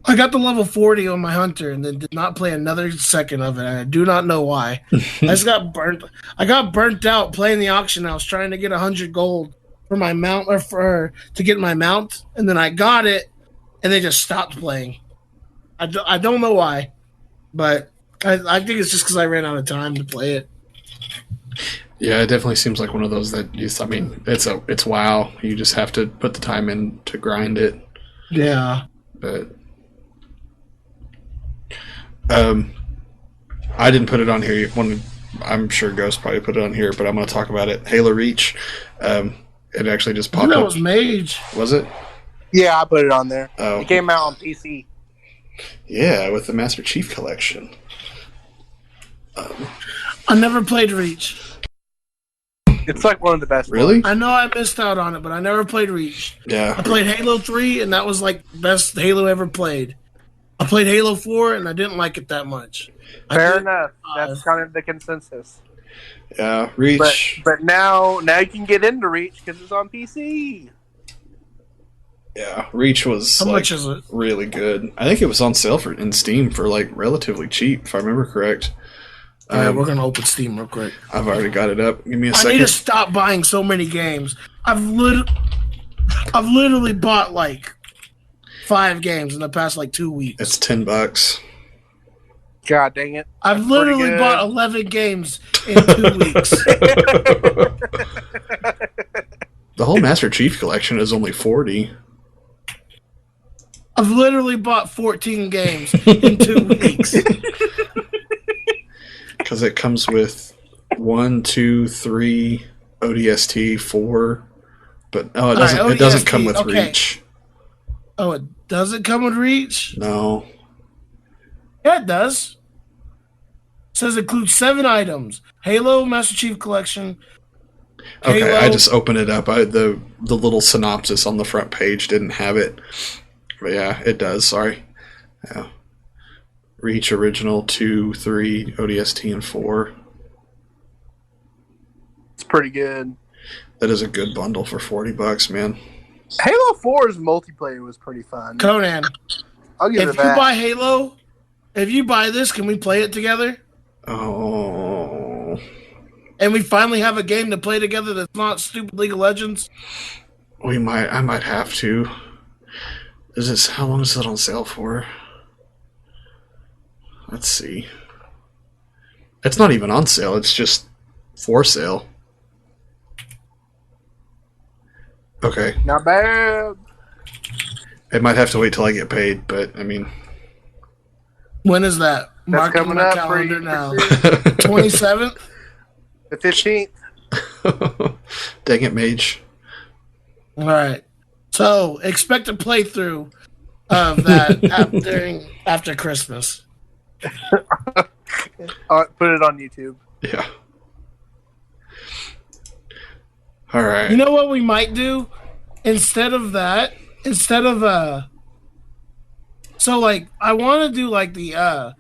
Speaker 5: I got to level 40 on my hunter and then did not play another second of it. And I do not know why. I just got burnt. I got burnt out playing the auction. I was trying to get 100 gold for my mount to get my mount, and then I got it, and they just stopped playing. I don't know why, but I think it's just because I ran out of time to play it.
Speaker 6: Yeah, it definitely seems like one of those that it's WoW. You just have to put the time in to grind it.
Speaker 5: Yeah.
Speaker 6: But I didn't put it on here. I'm sure Ghost probably put it on here, but I'm going to talk about it. Halo Reach. It actually just popped up.
Speaker 5: That was Mage.
Speaker 6: Was it?
Speaker 7: Yeah, I put it on there.
Speaker 6: Oh.
Speaker 7: It came out on PC.
Speaker 6: Yeah, with the Master Chief Collection.
Speaker 5: I never played Reach.
Speaker 7: It's like one of the best.
Speaker 6: Really?
Speaker 5: I know I missed out on it, but I never played Reach.
Speaker 6: Yeah.
Speaker 5: I played Halo 3, and that was like the best Halo ever played. I played Halo 4, and I didn't like it that much.
Speaker 7: Fair enough. That's kind of the consensus.
Speaker 6: Yeah, Reach.
Speaker 7: But now you can get into Reach because it's on PC.
Speaker 6: Yeah, Reach was
Speaker 5: How much is it?
Speaker 6: really good. I think it was on sale in Steam for like relatively cheap, if I remember correct.
Speaker 5: All right, we're gonna open Steam real quick.
Speaker 6: I've already got it up. Give me a
Speaker 5: I
Speaker 6: second.
Speaker 5: need to stop buying so many games. I've literally I've literally bought like 5 games in the past like 2 weeks.
Speaker 6: It's $10.
Speaker 7: God dang it!
Speaker 5: I've
Speaker 7: That's
Speaker 5: literally
Speaker 7: pretty good.
Speaker 5: bought 11 games in 2 weeks.
Speaker 6: The whole Master Chief collection is only $40.
Speaker 5: I've literally bought 14 games in 2 weeks.
Speaker 6: Because it comes with 1, 2, 3, ODST, 4. But it doesn't come with Reach.
Speaker 5: Oh, it doesn't come with Reach?
Speaker 6: No.
Speaker 5: Yeah, it does. It says it includes 7 items. Halo, Master Chief Collection.
Speaker 6: Okay,
Speaker 5: Halo.
Speaker 6: I just opened it up. The little synopsis on the front page didn't have it. But yeah, it does. Sorry. Yeah. Reach Original 2, 3, ODST, and 4.
Speaker 7: It's pretty good.
Speaker 6: That is a good bundle for $40, man.
Speaker 7: Halo 4's multiplayer was pretty fun.
Speaker 5: Conan,
Speaker 7: I'll give it
Speaker 5: if you
Speaker 7: that.
Speaker 5: buy Halo, if you buy this, can we play it together?
Speaker 6: Oh.
Speaker 5: And we finally have a game to play together that's not stupid League of Legends?
Speaker 6: I might have to. How long is it on sale for? Let's see. It's not even on sale, it's just for sale. Okay.
Speaker 7: Not bad.
Speaker 6: It might have to wait till I get paid, but I mean.
Speaker 5: When is that?
Speaker 7: That's
Speaker 5: Mark
Speaker 7: coming
Speaker 5: my
Speaker 7: up
Speaker 5: calendar
Speaker 7: for you.
Speaker 5: now. 27th?
Speaker 7: The 15th.
Speaker 6: Dang it, Mage.
Speaker 5: All right. So expect a playthrough of that after Christmas.
Speaker 7: Put it on YouTube.
Speaker 6: Yeah. All right.
Speaker 5: You know what we might do? So like I want to do like the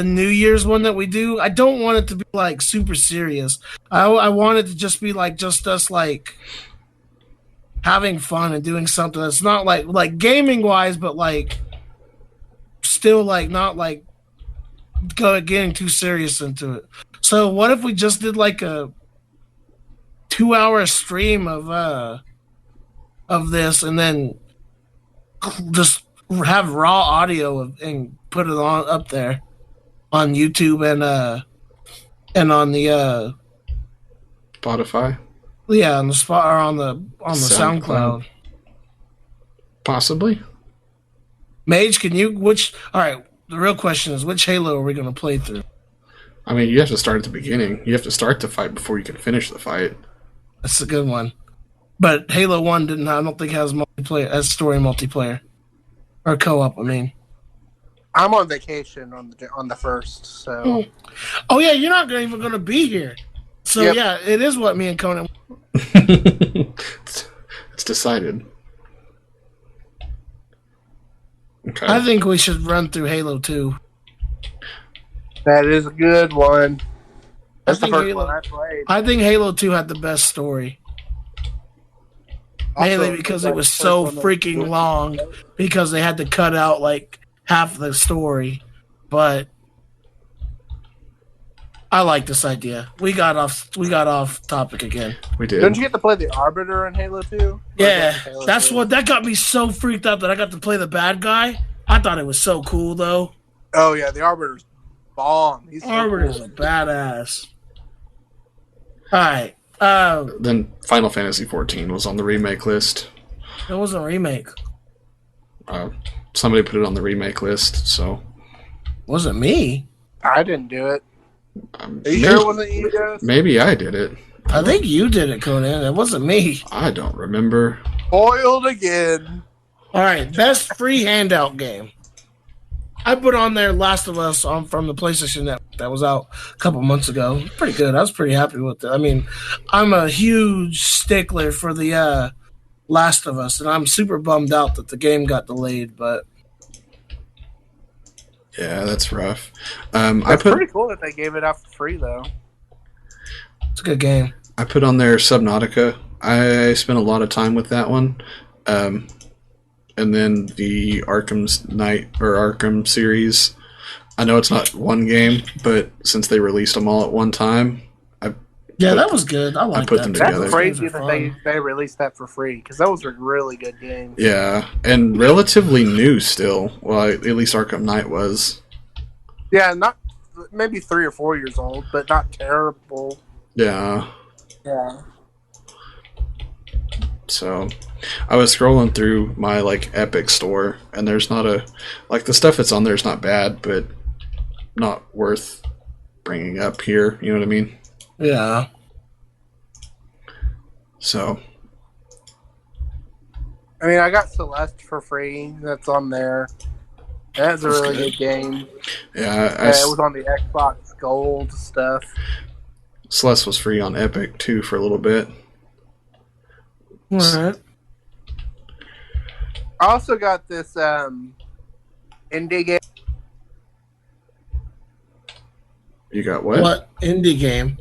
Speaker 5: New Year's one that we do. I don't want it to be like super serious. I want it to just be like just us like having fun and doing something that's not like gaming wise, but like still like not like getting too serious into it. So what if we just did like a 2-hour stream of this and then just have raw audio and put it on up there on YouTube and on the
Speaker 6: Spotify?
Speaker 5: Yeah, on the spot or on the SoundCloud.
Speaker 6: Possibly.
Speaker 5: Mage, all right, the real question is which Halo are we gonna play through?
Speaker 6: I mean, you have to start at the beginning. You have to start the fight before you can finish the fight.
Speaker 5: That's a good one. But Halo 1 I don't think has story multiplayer. Or co-op, I mean.
Speaker 7: I'm on vacation on the 1st, so.
Speaker 5: Oh yeah, you're not even gonna be here. So
Speaker 7: Yep.
Speaker 5: Yeah, it is what me and Conan.
Speaker 6: It's decided. Okay.
Speaker 5: I think we should run through Halo 2.
Speaker 7: That is a good one. That's the
Speaker 5: think
Speaker 7: first
Speaker 5: Halo-
Speaker 7: one I played.
Speaker 5: I think Halo 2 had the best story. Mainly because it was so freaking long because they had to cut out like half the story. But I like this idea. We got off topic again.
Speaker 6: We did.
Speaker 7: Didn't you get to play the Arbiter in Halo 2?
Speaker 5: Yeah, that got me so freaked out that I got to play the bad guy. I thought it was so cool though.
Speaker 7: Oh yeah, the Arbiter's bomb. He's so
Speaker 5: Arbiter's
Speaker 7: cool.
Speaker 5: a badass. All right.
Speaker 6: Then Final Fantasy XIV was on the remake list.
Speaker 5: It was a remake.
Speaker 6: Somebody put it on the remake list, so.
Speaker 5: Wasn't me.
Speaker 7: I didn't do it. Are you
Speaker 6: maybe,
Speaker 7: sure it wasn't you guys?
Speaker 6: Maybe I did it.
Speaker 5: I think you did it, Conan. It wasn't me.
Speaker 6: I don't remember.
Speaker 7: Foiled again.
Speaker 5: All right, best free handout game. I put on there Last of Us from the PlayStation that was out a couple months ago. Pretty good. I was pretty happy with it. I mean, I'm a huge stickler for the Last of Us, and I'm super bummed out that the game got delayed. But
Speaker 6: yeah, that's rough.
Speaker 7: It's pretty cool that they gave it out for free, though.
Speaker 5: It's a good game.
Speaker 6: I put on there Subnautica. I spent a lot of time with that one. And then the Arkham series. I know it's not one game, but since they released them all at one time,
Speaker 5: Yeah, that was good. I like
Speaker 6: put
Speaker 5: that.
Speaker 6: them
Speaker 7: That's
Speaker 6: together.
Speaker 7: crazy that they released that for free because those were really good games.
Speaker 6: Yeah, and relatively new still. Well, at least Arkham Knight was.
Speaker 7: Yeah, not maybe 3 or 4 years old, but not terrible.
Speaker 6: Yeah.
Speaker 7: Yeah.
Speaker 6: So, I was scrolling through my like Epic store, and there's not a like the stuff that's on there is not bad, but not worth bringing up here. You know what I mean?
Speaker 5: Yeah.
Speaker 6: So,
Speaker 7: I mean, I got Celeste for free. That's on there. That's a really good game.
Speaker 6: yeah,
Speaker 7: It was on the Xbox Gold stuff.
Speaker 6: Celeste was free on Epic too for a little bit.
Speaker 5: All right.
Speaker 7: I also got this indie game.
Speaker 6: You got what?
Speaker 5: What indie game?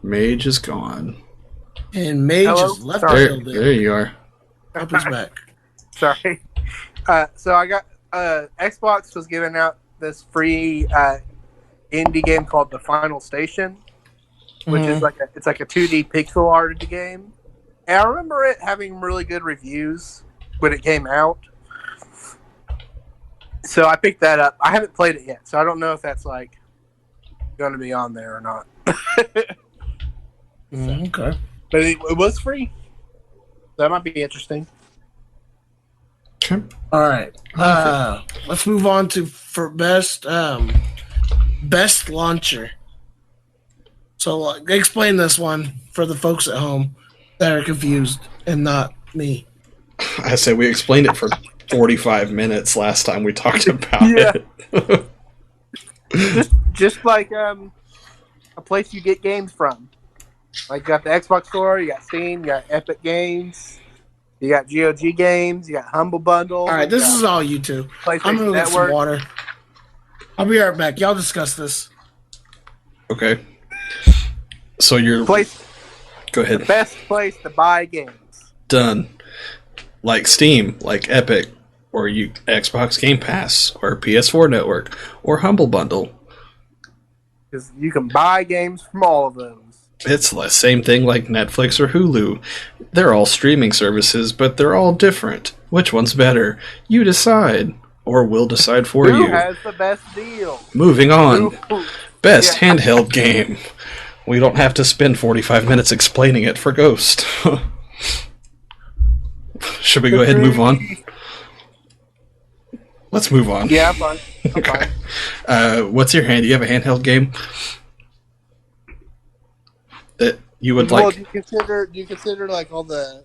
Speaker 6: Mage is gone.
Speaker 5: And Mage
Speaker 7: Hello?
Speaker 5: is left
Speaker 7: Sorry.
Speaker 5: a
Speaker 6: There,
Speaker 5: little
Speaker 6: there
Speaker 5: bit.
Speaker 6: you are.
Speaker 5: Up his back.
Speaker 7: Sorry. So I got Xbox was giving out this free indie game called The Final Station, which is like a 2D pixel art game. And I remember it having really good reviews when it came out. So I picked that up. I haven't played it yet, so I don't know if that's like going to be on there or not.
Speaker 5: Okay.
Speaker 7: But it was free. That might be interesting.
Speaker 6: Okay.
Speaker 5: All right. Let's move on to for best launcher. So explain this one for the folks at home that are confused and not me.
Speaker 6: I said we explained it for 45 minutes last time we talked about it.
Speaker 7: just like a place you get games from. Like you got the Xbox Store, you got Steam, you got Epic Games, you got GOG Games, you got Humble Bundle.
Speaker 5: All right, this is all you two. I'm gonna get some water. I'll be right back. Y'all discuss this.
Speaker 6: Okay. So you're... Go ahead.
Speaker 7: The best place to buy games.
Speaker 6: Done. Like Steam, like Epic, or Xbox Game Pass, or PS4 Network, or Humble Bundle.
Speaker 7: Because you can buy games from all of those.
Speaker 6: It's the same thing like Netflix or Hulu. They're all streaming services, but they're all different. Which one's better? You decide. Or we'll decide for you.
Speaker 7: Who has the best deal?
Speaker 6: Moving on. Best
Speaker 7: Yeah.
Speaker 6: handheld game. We don't have to spend 45 minutes explaining it for Ghost. Should we go ahead and move on? Let's move on.
Speaker 7: Yeah, I'm fine.
Speaker 6: Okay. What's your hand? Do you have a handheld game that you would like?
Speaker 7: Do you consider like all the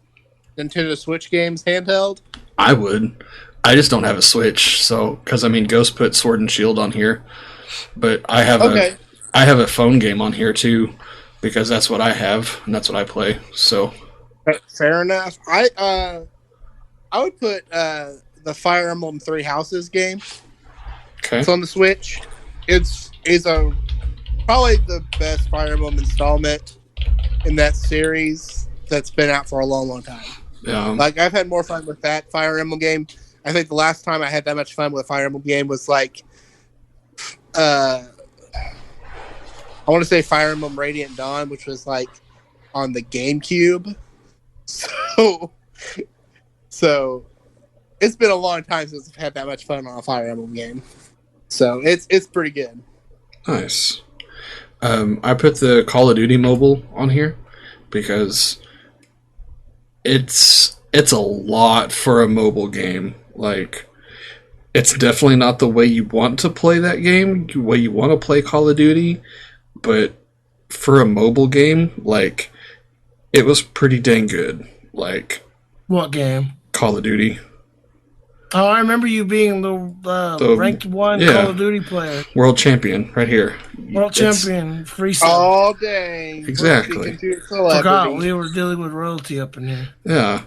Speaker 7: Nintendo Switch games handheld?
Speaker 6: I would. I just don't have a Switch, so because I mean, Ghost put Sword and Shield on here, but I have a phone game on here too, because that's what I have and that's what I play. So
Speaker 7: Fair enough. I would put the Fire Emblem Three Houses game.
Speaker 6: okay,
Speaker 7: It's on the Switch. It's probably the best Fire Emblem installment in that series that's been out for a long, long time. Like I've had more fun with that Fire Emblem game. I think the last time I had that much fun with a Fire Emblem game was like, I want to say Fire Emblem Radiant Dawn, which was like on the GameCube. So it's been a long time since I've had that much fun on a Fire Emblem game. So it's pretty good.
Speaker 6: nice. I put the Call of Duty mobile on here because it's a lot for a mobile game. Like, it's definitely not the way you want to play that game, the way you want to play Call of Duty, but for a mobile game, like, it was pretty dang good. Like,
Speaker 5: What game?
Speaker 6: Call of Duty.
Speaker 5: Oh, I remember you being the ranked one
Speaker 6: yeah.
Speaker 5: Call of Duty player.
Speaker 6: World champion, right here.
Speaker 5: World
Speaker 6: It's-
Speaker 5: champion, free sub.
Speaker 7: All day.
Speaker 6: Exactly.
Speaker 5: Forgot we were dealing with royalty up in here.
Speaker 6: Yeah.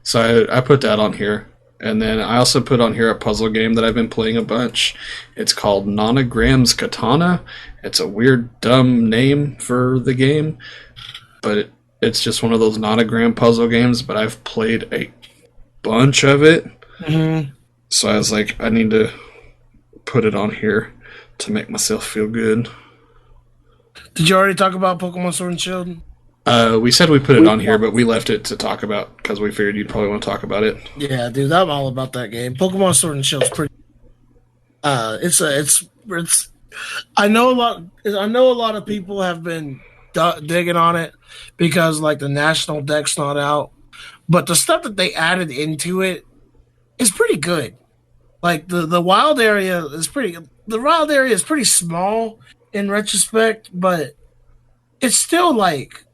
Speaker 6: So I put that on here. And then I also put on here a puzzle game that I've been playing a bunch. It's called Nonogram's Katana. It's a weird, dumb name for the game. But it's just one of those nonogram puzzle games. But I've played a bunch of it.
Speaker 5: Mm-hmm.
Speaker 6: So I was like, I need to put it on here to make myself feel good.
Speaker 5: Did you already talk about Pokemon Sword and Shield?
Speaker 6: We said we put it on here, but we left it to talk about because we figured you'd probably want to talk about it.
Speaker 5: Yeah, dude, I'm all about that game. Pokemon Sword and Shield's pretty. It's. I know a lot of people have been digging on it because like the national deck's not out, but the stuff that they added into it is pretty good. Like the wild area is pretty. The wild area is pretty small in retrospect, but it's still like.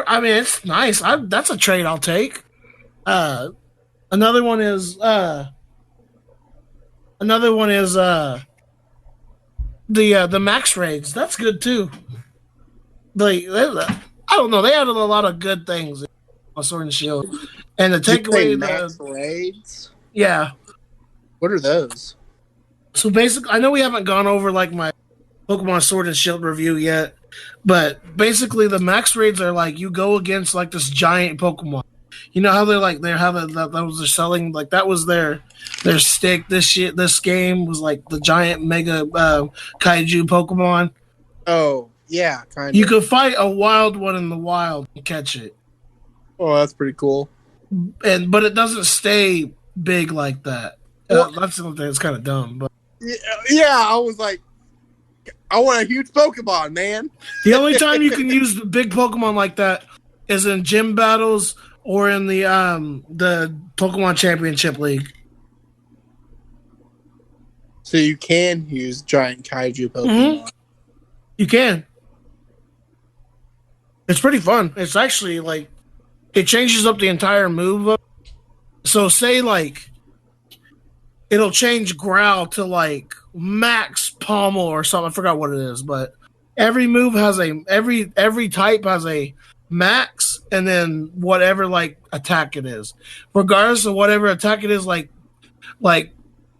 Speaker 5: I mean, it's nice. That's a trade I'll take. Another one is the max raids. That's good too. I don't know. They added a lot of good things on Sword and Shield, and to take away
Speaker 7: max
Speaker 5: the
Speaker 7: raids.
Speaker 5: yeah.
Speaker 7: What are those?
Speaker 5: So basically, I know we haven't gone over like my Pokemon Sword and Shield review yet, but basically the max raids are like you go against like this giant Pokemon. You know how they're selling like that was their stick. This game was like the giant mega kaiju Pokemon.
Speaker 7: Oh yeah, kind of.
Speaker 5: You could fight a wild one in the wild and catch it.
Speaker 7: Oh, that's pretty cool.
Speaker 5: But it doesn't stay big like that. That's something that's kind of dumb. But
Speaker 7: yeah, I was like, I want a huge Pokemon, man.
Speaker 5: The only time you can use the big Pokemon like that is in gym battles or in the Pokemon Championship League.
Speaker 7: So you can use giant kaiju Pokemon.
Speaker 5: Mm-hmm. You can. It's pretty fun. It's actually like it changes up the entire move. So say like it'll change Growl to like max Pommel or something. I forgot what it is, but every move has every type has a max and then whatever like attack it is. Regardless of whatever attack it is, like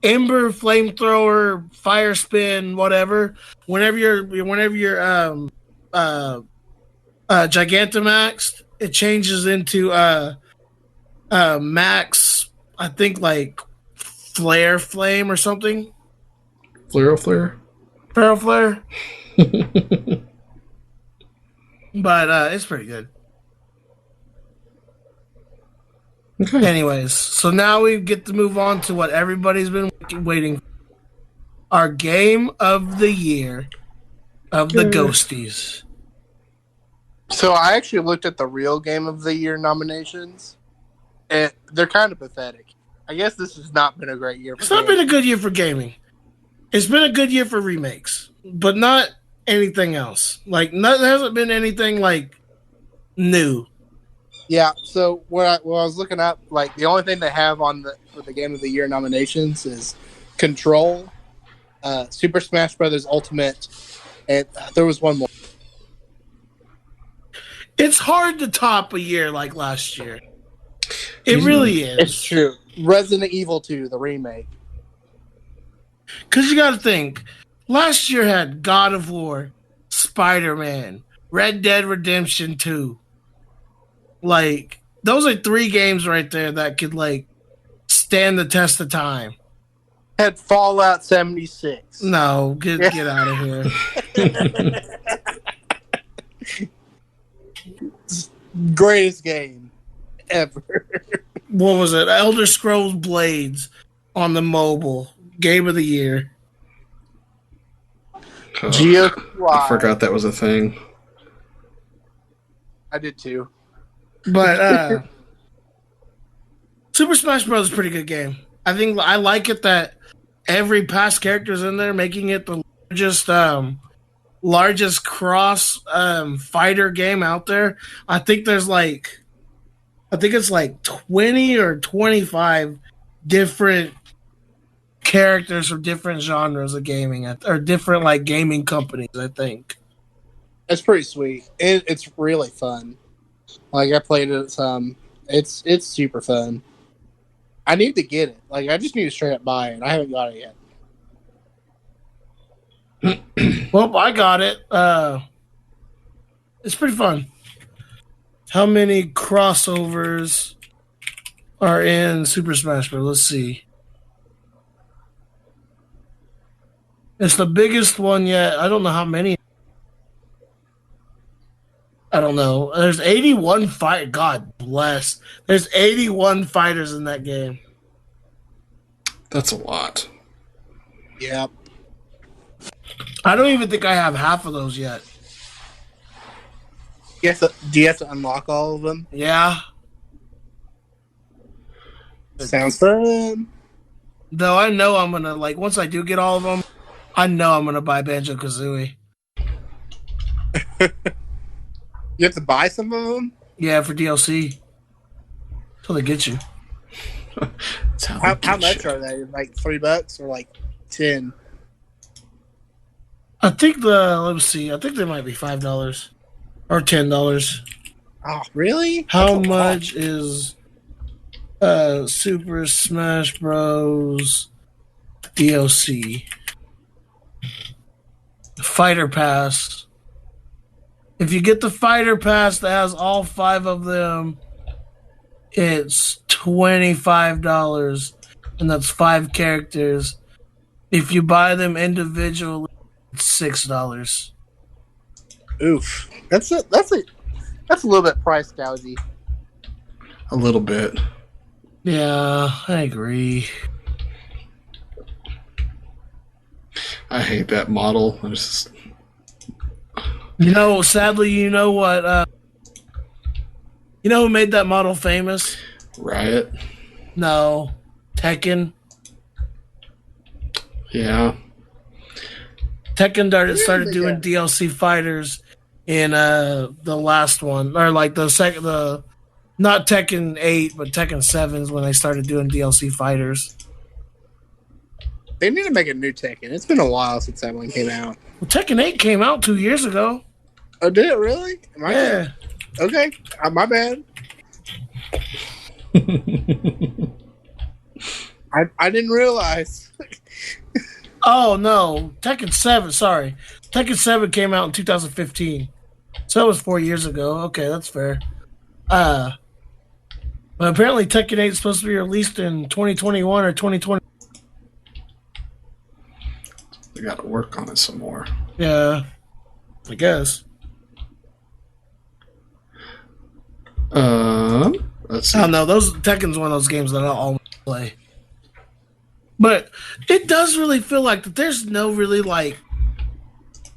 Speaker 5: Ember, Flamethrower, Fire Spin, whatever. Whenever you're Gigantamaxed, it changes into max. I think like Flare Flame or something.
Speaker 6: Flare Flare.
Speaker 5: But it's pretty good.
Speaker 6: Okay.
Speaker 5: Anyways, so now we get to move on to what everybody's been waiting for. Our game of the year of the Ghosties.
Speaker 7: So I actually looked at the real game of the year nominations, and they're kind of pathetic. I guess this has not been a great year.
Speaker 5: It's not been a good year for gaming. It's been a good year for remakes, but not anything else. Like, there hasn't been anything like new.
Speaker 7: Yeah. So what I was looking up, like the only thing they have for the game of the year nominations is Control, Super Smash Brothers Ultimate, and there was one more.
Speaker 5: It's hard to top a year like last year. It really is.
Speaker 7: It's true. Resident Evil 2, the remake.
Speaker 5: Because you got to think, last year had God of War, Spider-Man, Red Dead Redemption 2. Like, those are 3 games right there that could, like, stand the test of time.
Speaker 7: Had Fallout 76.
Speaker 5: No, get out of here.
Speaker 7: Greatest game ever.
Speaker 5: What was it? Elder Scrolls Blades on the mobile. Game of the year.
Speaker 6: I forgot that was a thing.
Speaker 7: I did too.
Speaker 5: But Super Smash Bros. Is a pretty good game. I like it that every past character's in there, making it the largest cross fighter game out there. I think it's like 20 or 25 different characters from different genres of gaming or different like gaming companies. I think
Speaker 7: it's pretty sweet. It's really fun. Like I played it some. It's super fun. I need to get it. Like I just need to straight up buy it. I haven't got it yet.
Speaker 5: Well, I got it. It's pretty fun. How many crossovers are in Super Smash Bros? Let's see. It's the biggest one yet. I don't know how many. I don't know. There's 81 fight. God bless. There's 81 fighters in that game.
Speaker 6: That's a lot.
Speaker 7: Yep.
Speaker 5: I don't even think I have half of those yet.
Speaker 7: Do you have to unlock all of them?
Speaker 5: Yeah.
Speaker 7: Sounds fun.
Speaker 5: Though I know I'm gonna once I do get all of them, I know I'm gonna buy Banjo-Kazooie.
Speaker 7: You have to buy some of them?
Speaker 5: Yeah, for DLC. Until they get you.
Speaker 7: How much are they? Like $3 or like 10?
Speaker 5: I think let's see. I think they might be $5 or $10.
Speaker 7: Oh, really?
Speaker 5: How much is Super Smash Bros. DLC? Fighter Pass. If you get the Fighter Pass that has all 5 of them, it's $25, and that's 5 characters. If you buy them individually, it's $6.
Speaker 7: Oof. That's a little bit price gougy.
Speaker 6: A little bit.
Speaker 5: Yeah, I agree.
Speaker 6: I hate that model. It's just...
Speaker 5: Sadly, you know what? You know who made that model famous?
Speaker 6: Riot?
Speaker 5: No. Tekken.
Speaker 6: Yeah.
Speaker 5: Tekken started doing DLC fighters in the last one. Or like the second, not Tekken 8, but Tekken 7s when they started doing DLC fighters.
Speaker 7: They need to make a new Tekken. It's been a while since that one came out.
Speaker 5: Well, Tekken 8 came out 2 years ago.
Speaker 7: Oh, did it really?
Speaker 5: Yeah.
Speaker 7: Okay. My bad. I didn't realize.
Speaker 5: Oh, no. Tekken 7, sorry. Tekken 7 came out in 2015. So it was 4 years ago. Okay, that's fair. But apparently Tekken 8 is supposed to be released in 2021 or 2020.
Speaker 6: They got to work on it some more.
Speaker 5: Yeah, I guess.
Speaker 6: Let's see.
Speaker 5: I don't know. Tekken's one of those games that I'll always play. But it does really feel like that there's no really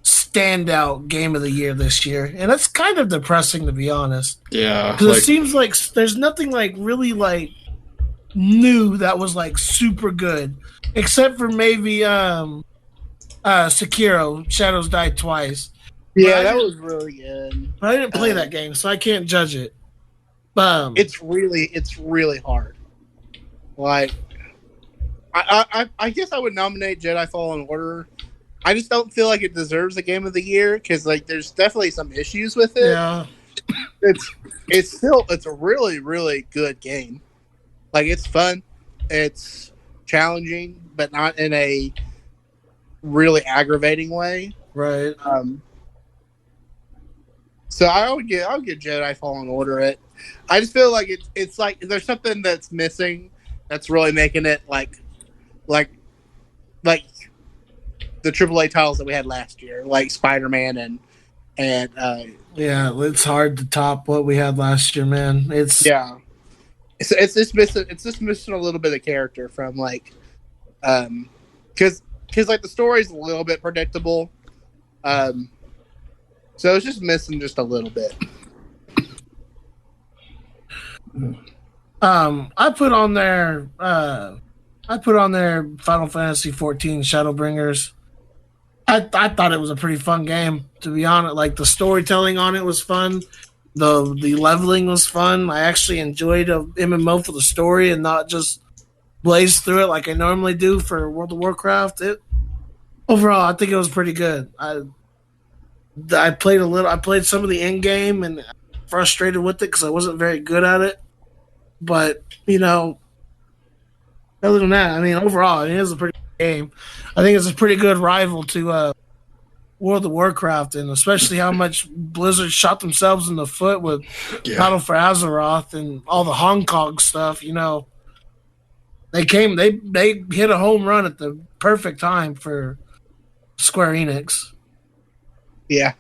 Speaker 5: standout game of the year this year. And that's kind of depressing, to be honest.
Speaker 6: Yeah.
Speaker 5: Because it seems like there's nothing really new that was super good. Except for maybe Sekiro, Shadows Die Twice.
Speaker 7: Yeah, that was really good.
Speaker 5: But I didn't play that game, so I can't judge it.
Speaker 7: It's really hard. I guess I would nominate Jedi Fallen Order. I just don't feel like it deserves a game of the year because there's definitely some issues with it.
Speaker 5: Yeah,
Speaker 7: it's a really, really good game. It's fun, it's challenging, but not in a really aggravating way.
Speaker 5: right.
Speaker 7: So I would give Jedi Fallen Order it. I just feel like it's there's something that's missing that's really making it like the AAA titles that we had last year, like Spider-Man and
Speaker 5: Yeah, it's hard to top what we had last year, man. It's
Speaker 7: just missing a little bit of character from because the story's a little bit predictable. So it's just missing just a little bit.
Speaker 5: I put on there Final Fantasy 14 Shadowbringers. I thought it was a pretty fun game, to be honest. The storytelling on it was fun. The leveling was fun. I actually enjoyed a MMO for the story and not just blaze through it like I normally do for World of Warcraft. Overall, I think it was pretty good. I played some of the end game and frustrated with it because I wasn't very good at it. But other than that, overall, it is a pretty good game. I think it's a pretty good rival to World of Warcraft, and especially how much Blizzard shot themselves in the foot with Battle for Azeroth and all the Hong Kong stuff. They hit a home run at the perfect time for Square Enix.
Speaker 7: Yeah.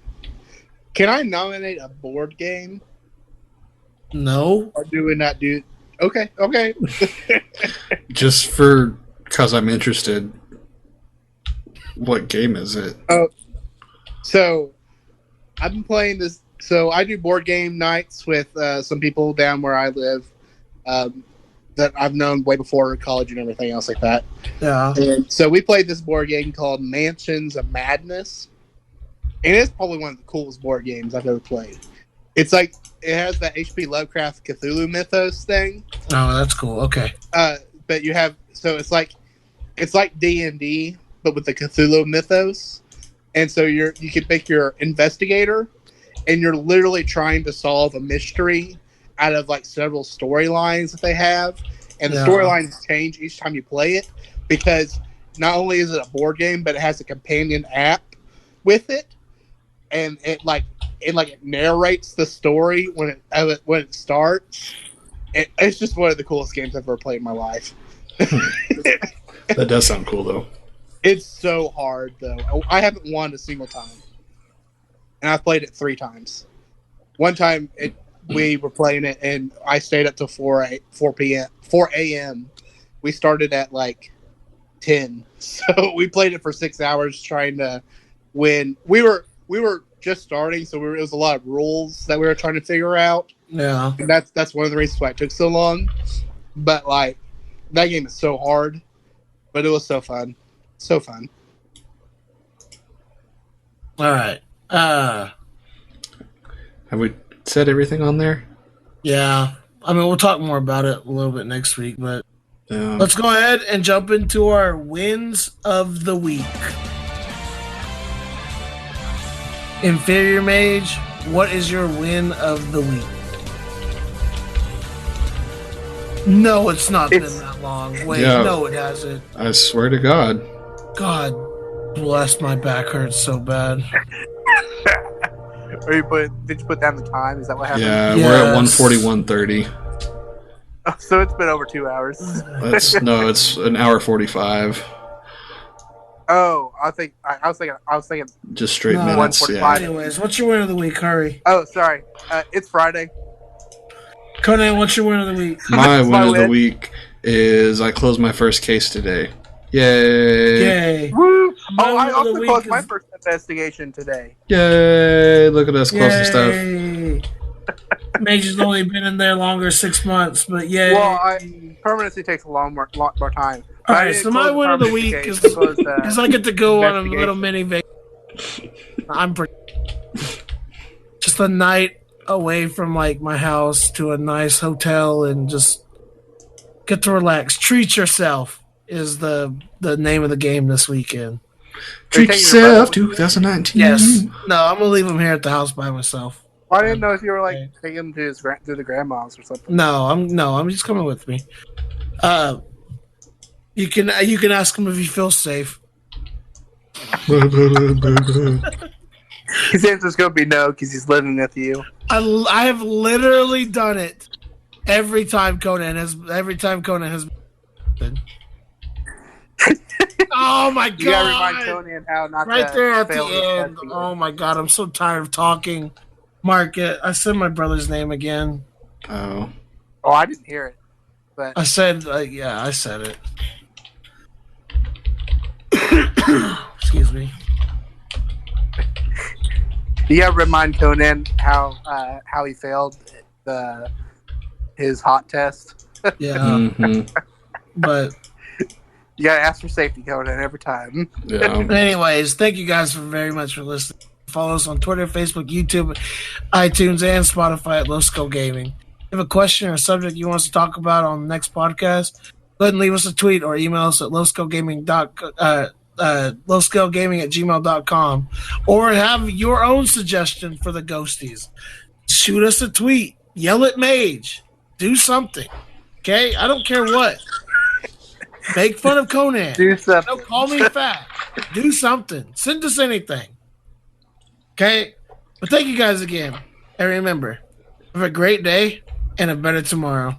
Speaker 7: Can I nominate a board game?
Speaker 5: No.
Speaker 7: Or do we not do? Okay.
Speaker 6: Just because I'm interested. What game is it?
Speaker 7: So I've been playing this. So I do board game nights with some people down where I live that I've known way before college and everything else like that.
Speaker 5: Yeah.
Speaker 7: And so we played this board game called Mansions of Madness. And it's probably one of the coolest board games I've ever played. It's like, it has that H.P. Lovecraft Cthulhu mythos thing.
Speaker 5: Oh, that's cool. Okay.
Speaker 7: But you have, so it's like D&D, but with the Cthulhu mythos. And so you can pick your investigator, and you're literally trying to solve a mystery out of like several storylines that they have. And the storylines change each time you play it, because not only is it a board game, but it has a companion app with it. And it narrates the story when it starts. It's just one of the coolest games I've ever played in my life.
Speaker 6: That does sound cool, though.
Speaker 7: It's so hard, though. I haven't won a single time, and I've played it 3 times. One time, we were playing it, and I stayed up till 4 a.m. We started at like 10, so we played it for 6 hours trying to win. We were just starting, so it was a lot of rules that we were trying to figure out.
Speaker 5: Yeah,
Speaker 7: and that's one of the reasons why it took so long. But like, that game is so hard, but it was so fun, so fun.
Speaker 5: All right.
Speaker 6: Have we said everything on there?
Speaker 5: Yeah. I mean, we'll talk more about it a little bit next week, but let's go ahead and jump into our wins of the week. Inferior Mage, what is your win of the week? No, it's not been that long. Wait, no, it hasn't.
Speaker 6: I swear to God.
Speaker 5: God bless, my back hurts so bad.
Speaker 7: Did you put down the time? Is that what happened?
Speaker 6: Yeah, we're at 1:41:30.
Speaker 7: Oh, so it's been over 2 hours.
Speaker 6: It's an hour 45.
Speaker 7: Oh, I was thinking
Speaker 6: Just straight minutes. Yeah.
Speaker 5: Anyways, what's your win of the week? Hurry.
Speaker 7: Oh, sorry. It's Friday.
Speaker 5: Conan, what's your win of the week?
Speaker 6: My win of the week is I closed my first case today. Yay!
Speaker 7: Woo! Oh, I also closed my first investigation today.
Speaker 6: Yay! Look at us closing stuff.
Speaker 5: Mage has only been in there longer, 6 months, but yay.
Speaker 7: Well, permanency takes a lot more time.
Speaker 5: All right, so my win of the week is because I get to go on a little mini vacation. I'm pretty just a night away from like my house to a nice hotel and just get to relax. Treat yourself is the name of the game this weekend.
Speaker 6: Treat yourself, 2019.
Speaker 5: Yes. No, I'm gonna leave him here at the house by myself.
Speaker 7: I didn't know if you were like taking him to the grandma's or something.
Speaker 5: No, I'm just coming with me. You can ask him if he feels safe.
Speaker 7: His answer's gonna be no because he's living with you.
Speaker 5: I have literally done it every time Conan has been. Oh my god!
Speaker 7: You gotta remind Conan how not
Speaker 5: right
Speaker 7: to
Speaker 5: there at the
Speaker 7: fail
Speaker 5: end. Oh my god! I'm so tired of talking. Mark it. I said my brother's name again.
Speaker 6: Oh,
Speaker 7: I didn't hear it. But
Speaker 5: I said, I said it. Excuse me.
Speaker 7: You gotta remind Conan how he failed his hot test.
Speaker 5: Yeah.
Speaker 6: Mm-hmm.
Speaker 5: But
Speaker 7: you gotta ask for safety, Conan, every time.
Speaker 6: Yeah.
Speaker 5: Anyways, thank you guys very much for listening. Follow us on Twitter, Facebook, YouTube, iTunes, and Spotify at lowscalegaming. If you have a question or a subject you want us to talk about on the next podcast, go ahead and leave us a tweet or email us at lowscalegaming@gmail.com, or have your own suggestion for the Ghosties. Shoot us a tweet. Yell at Mage. Do something. Okay? I don't care what. Make fun of Conan.
Speaker 7: Do something.
Speaker 5: Don't call me fat. Do something. Send us anything. Okay? But thank you guys again. And remember, have a great day and a better tomorrow.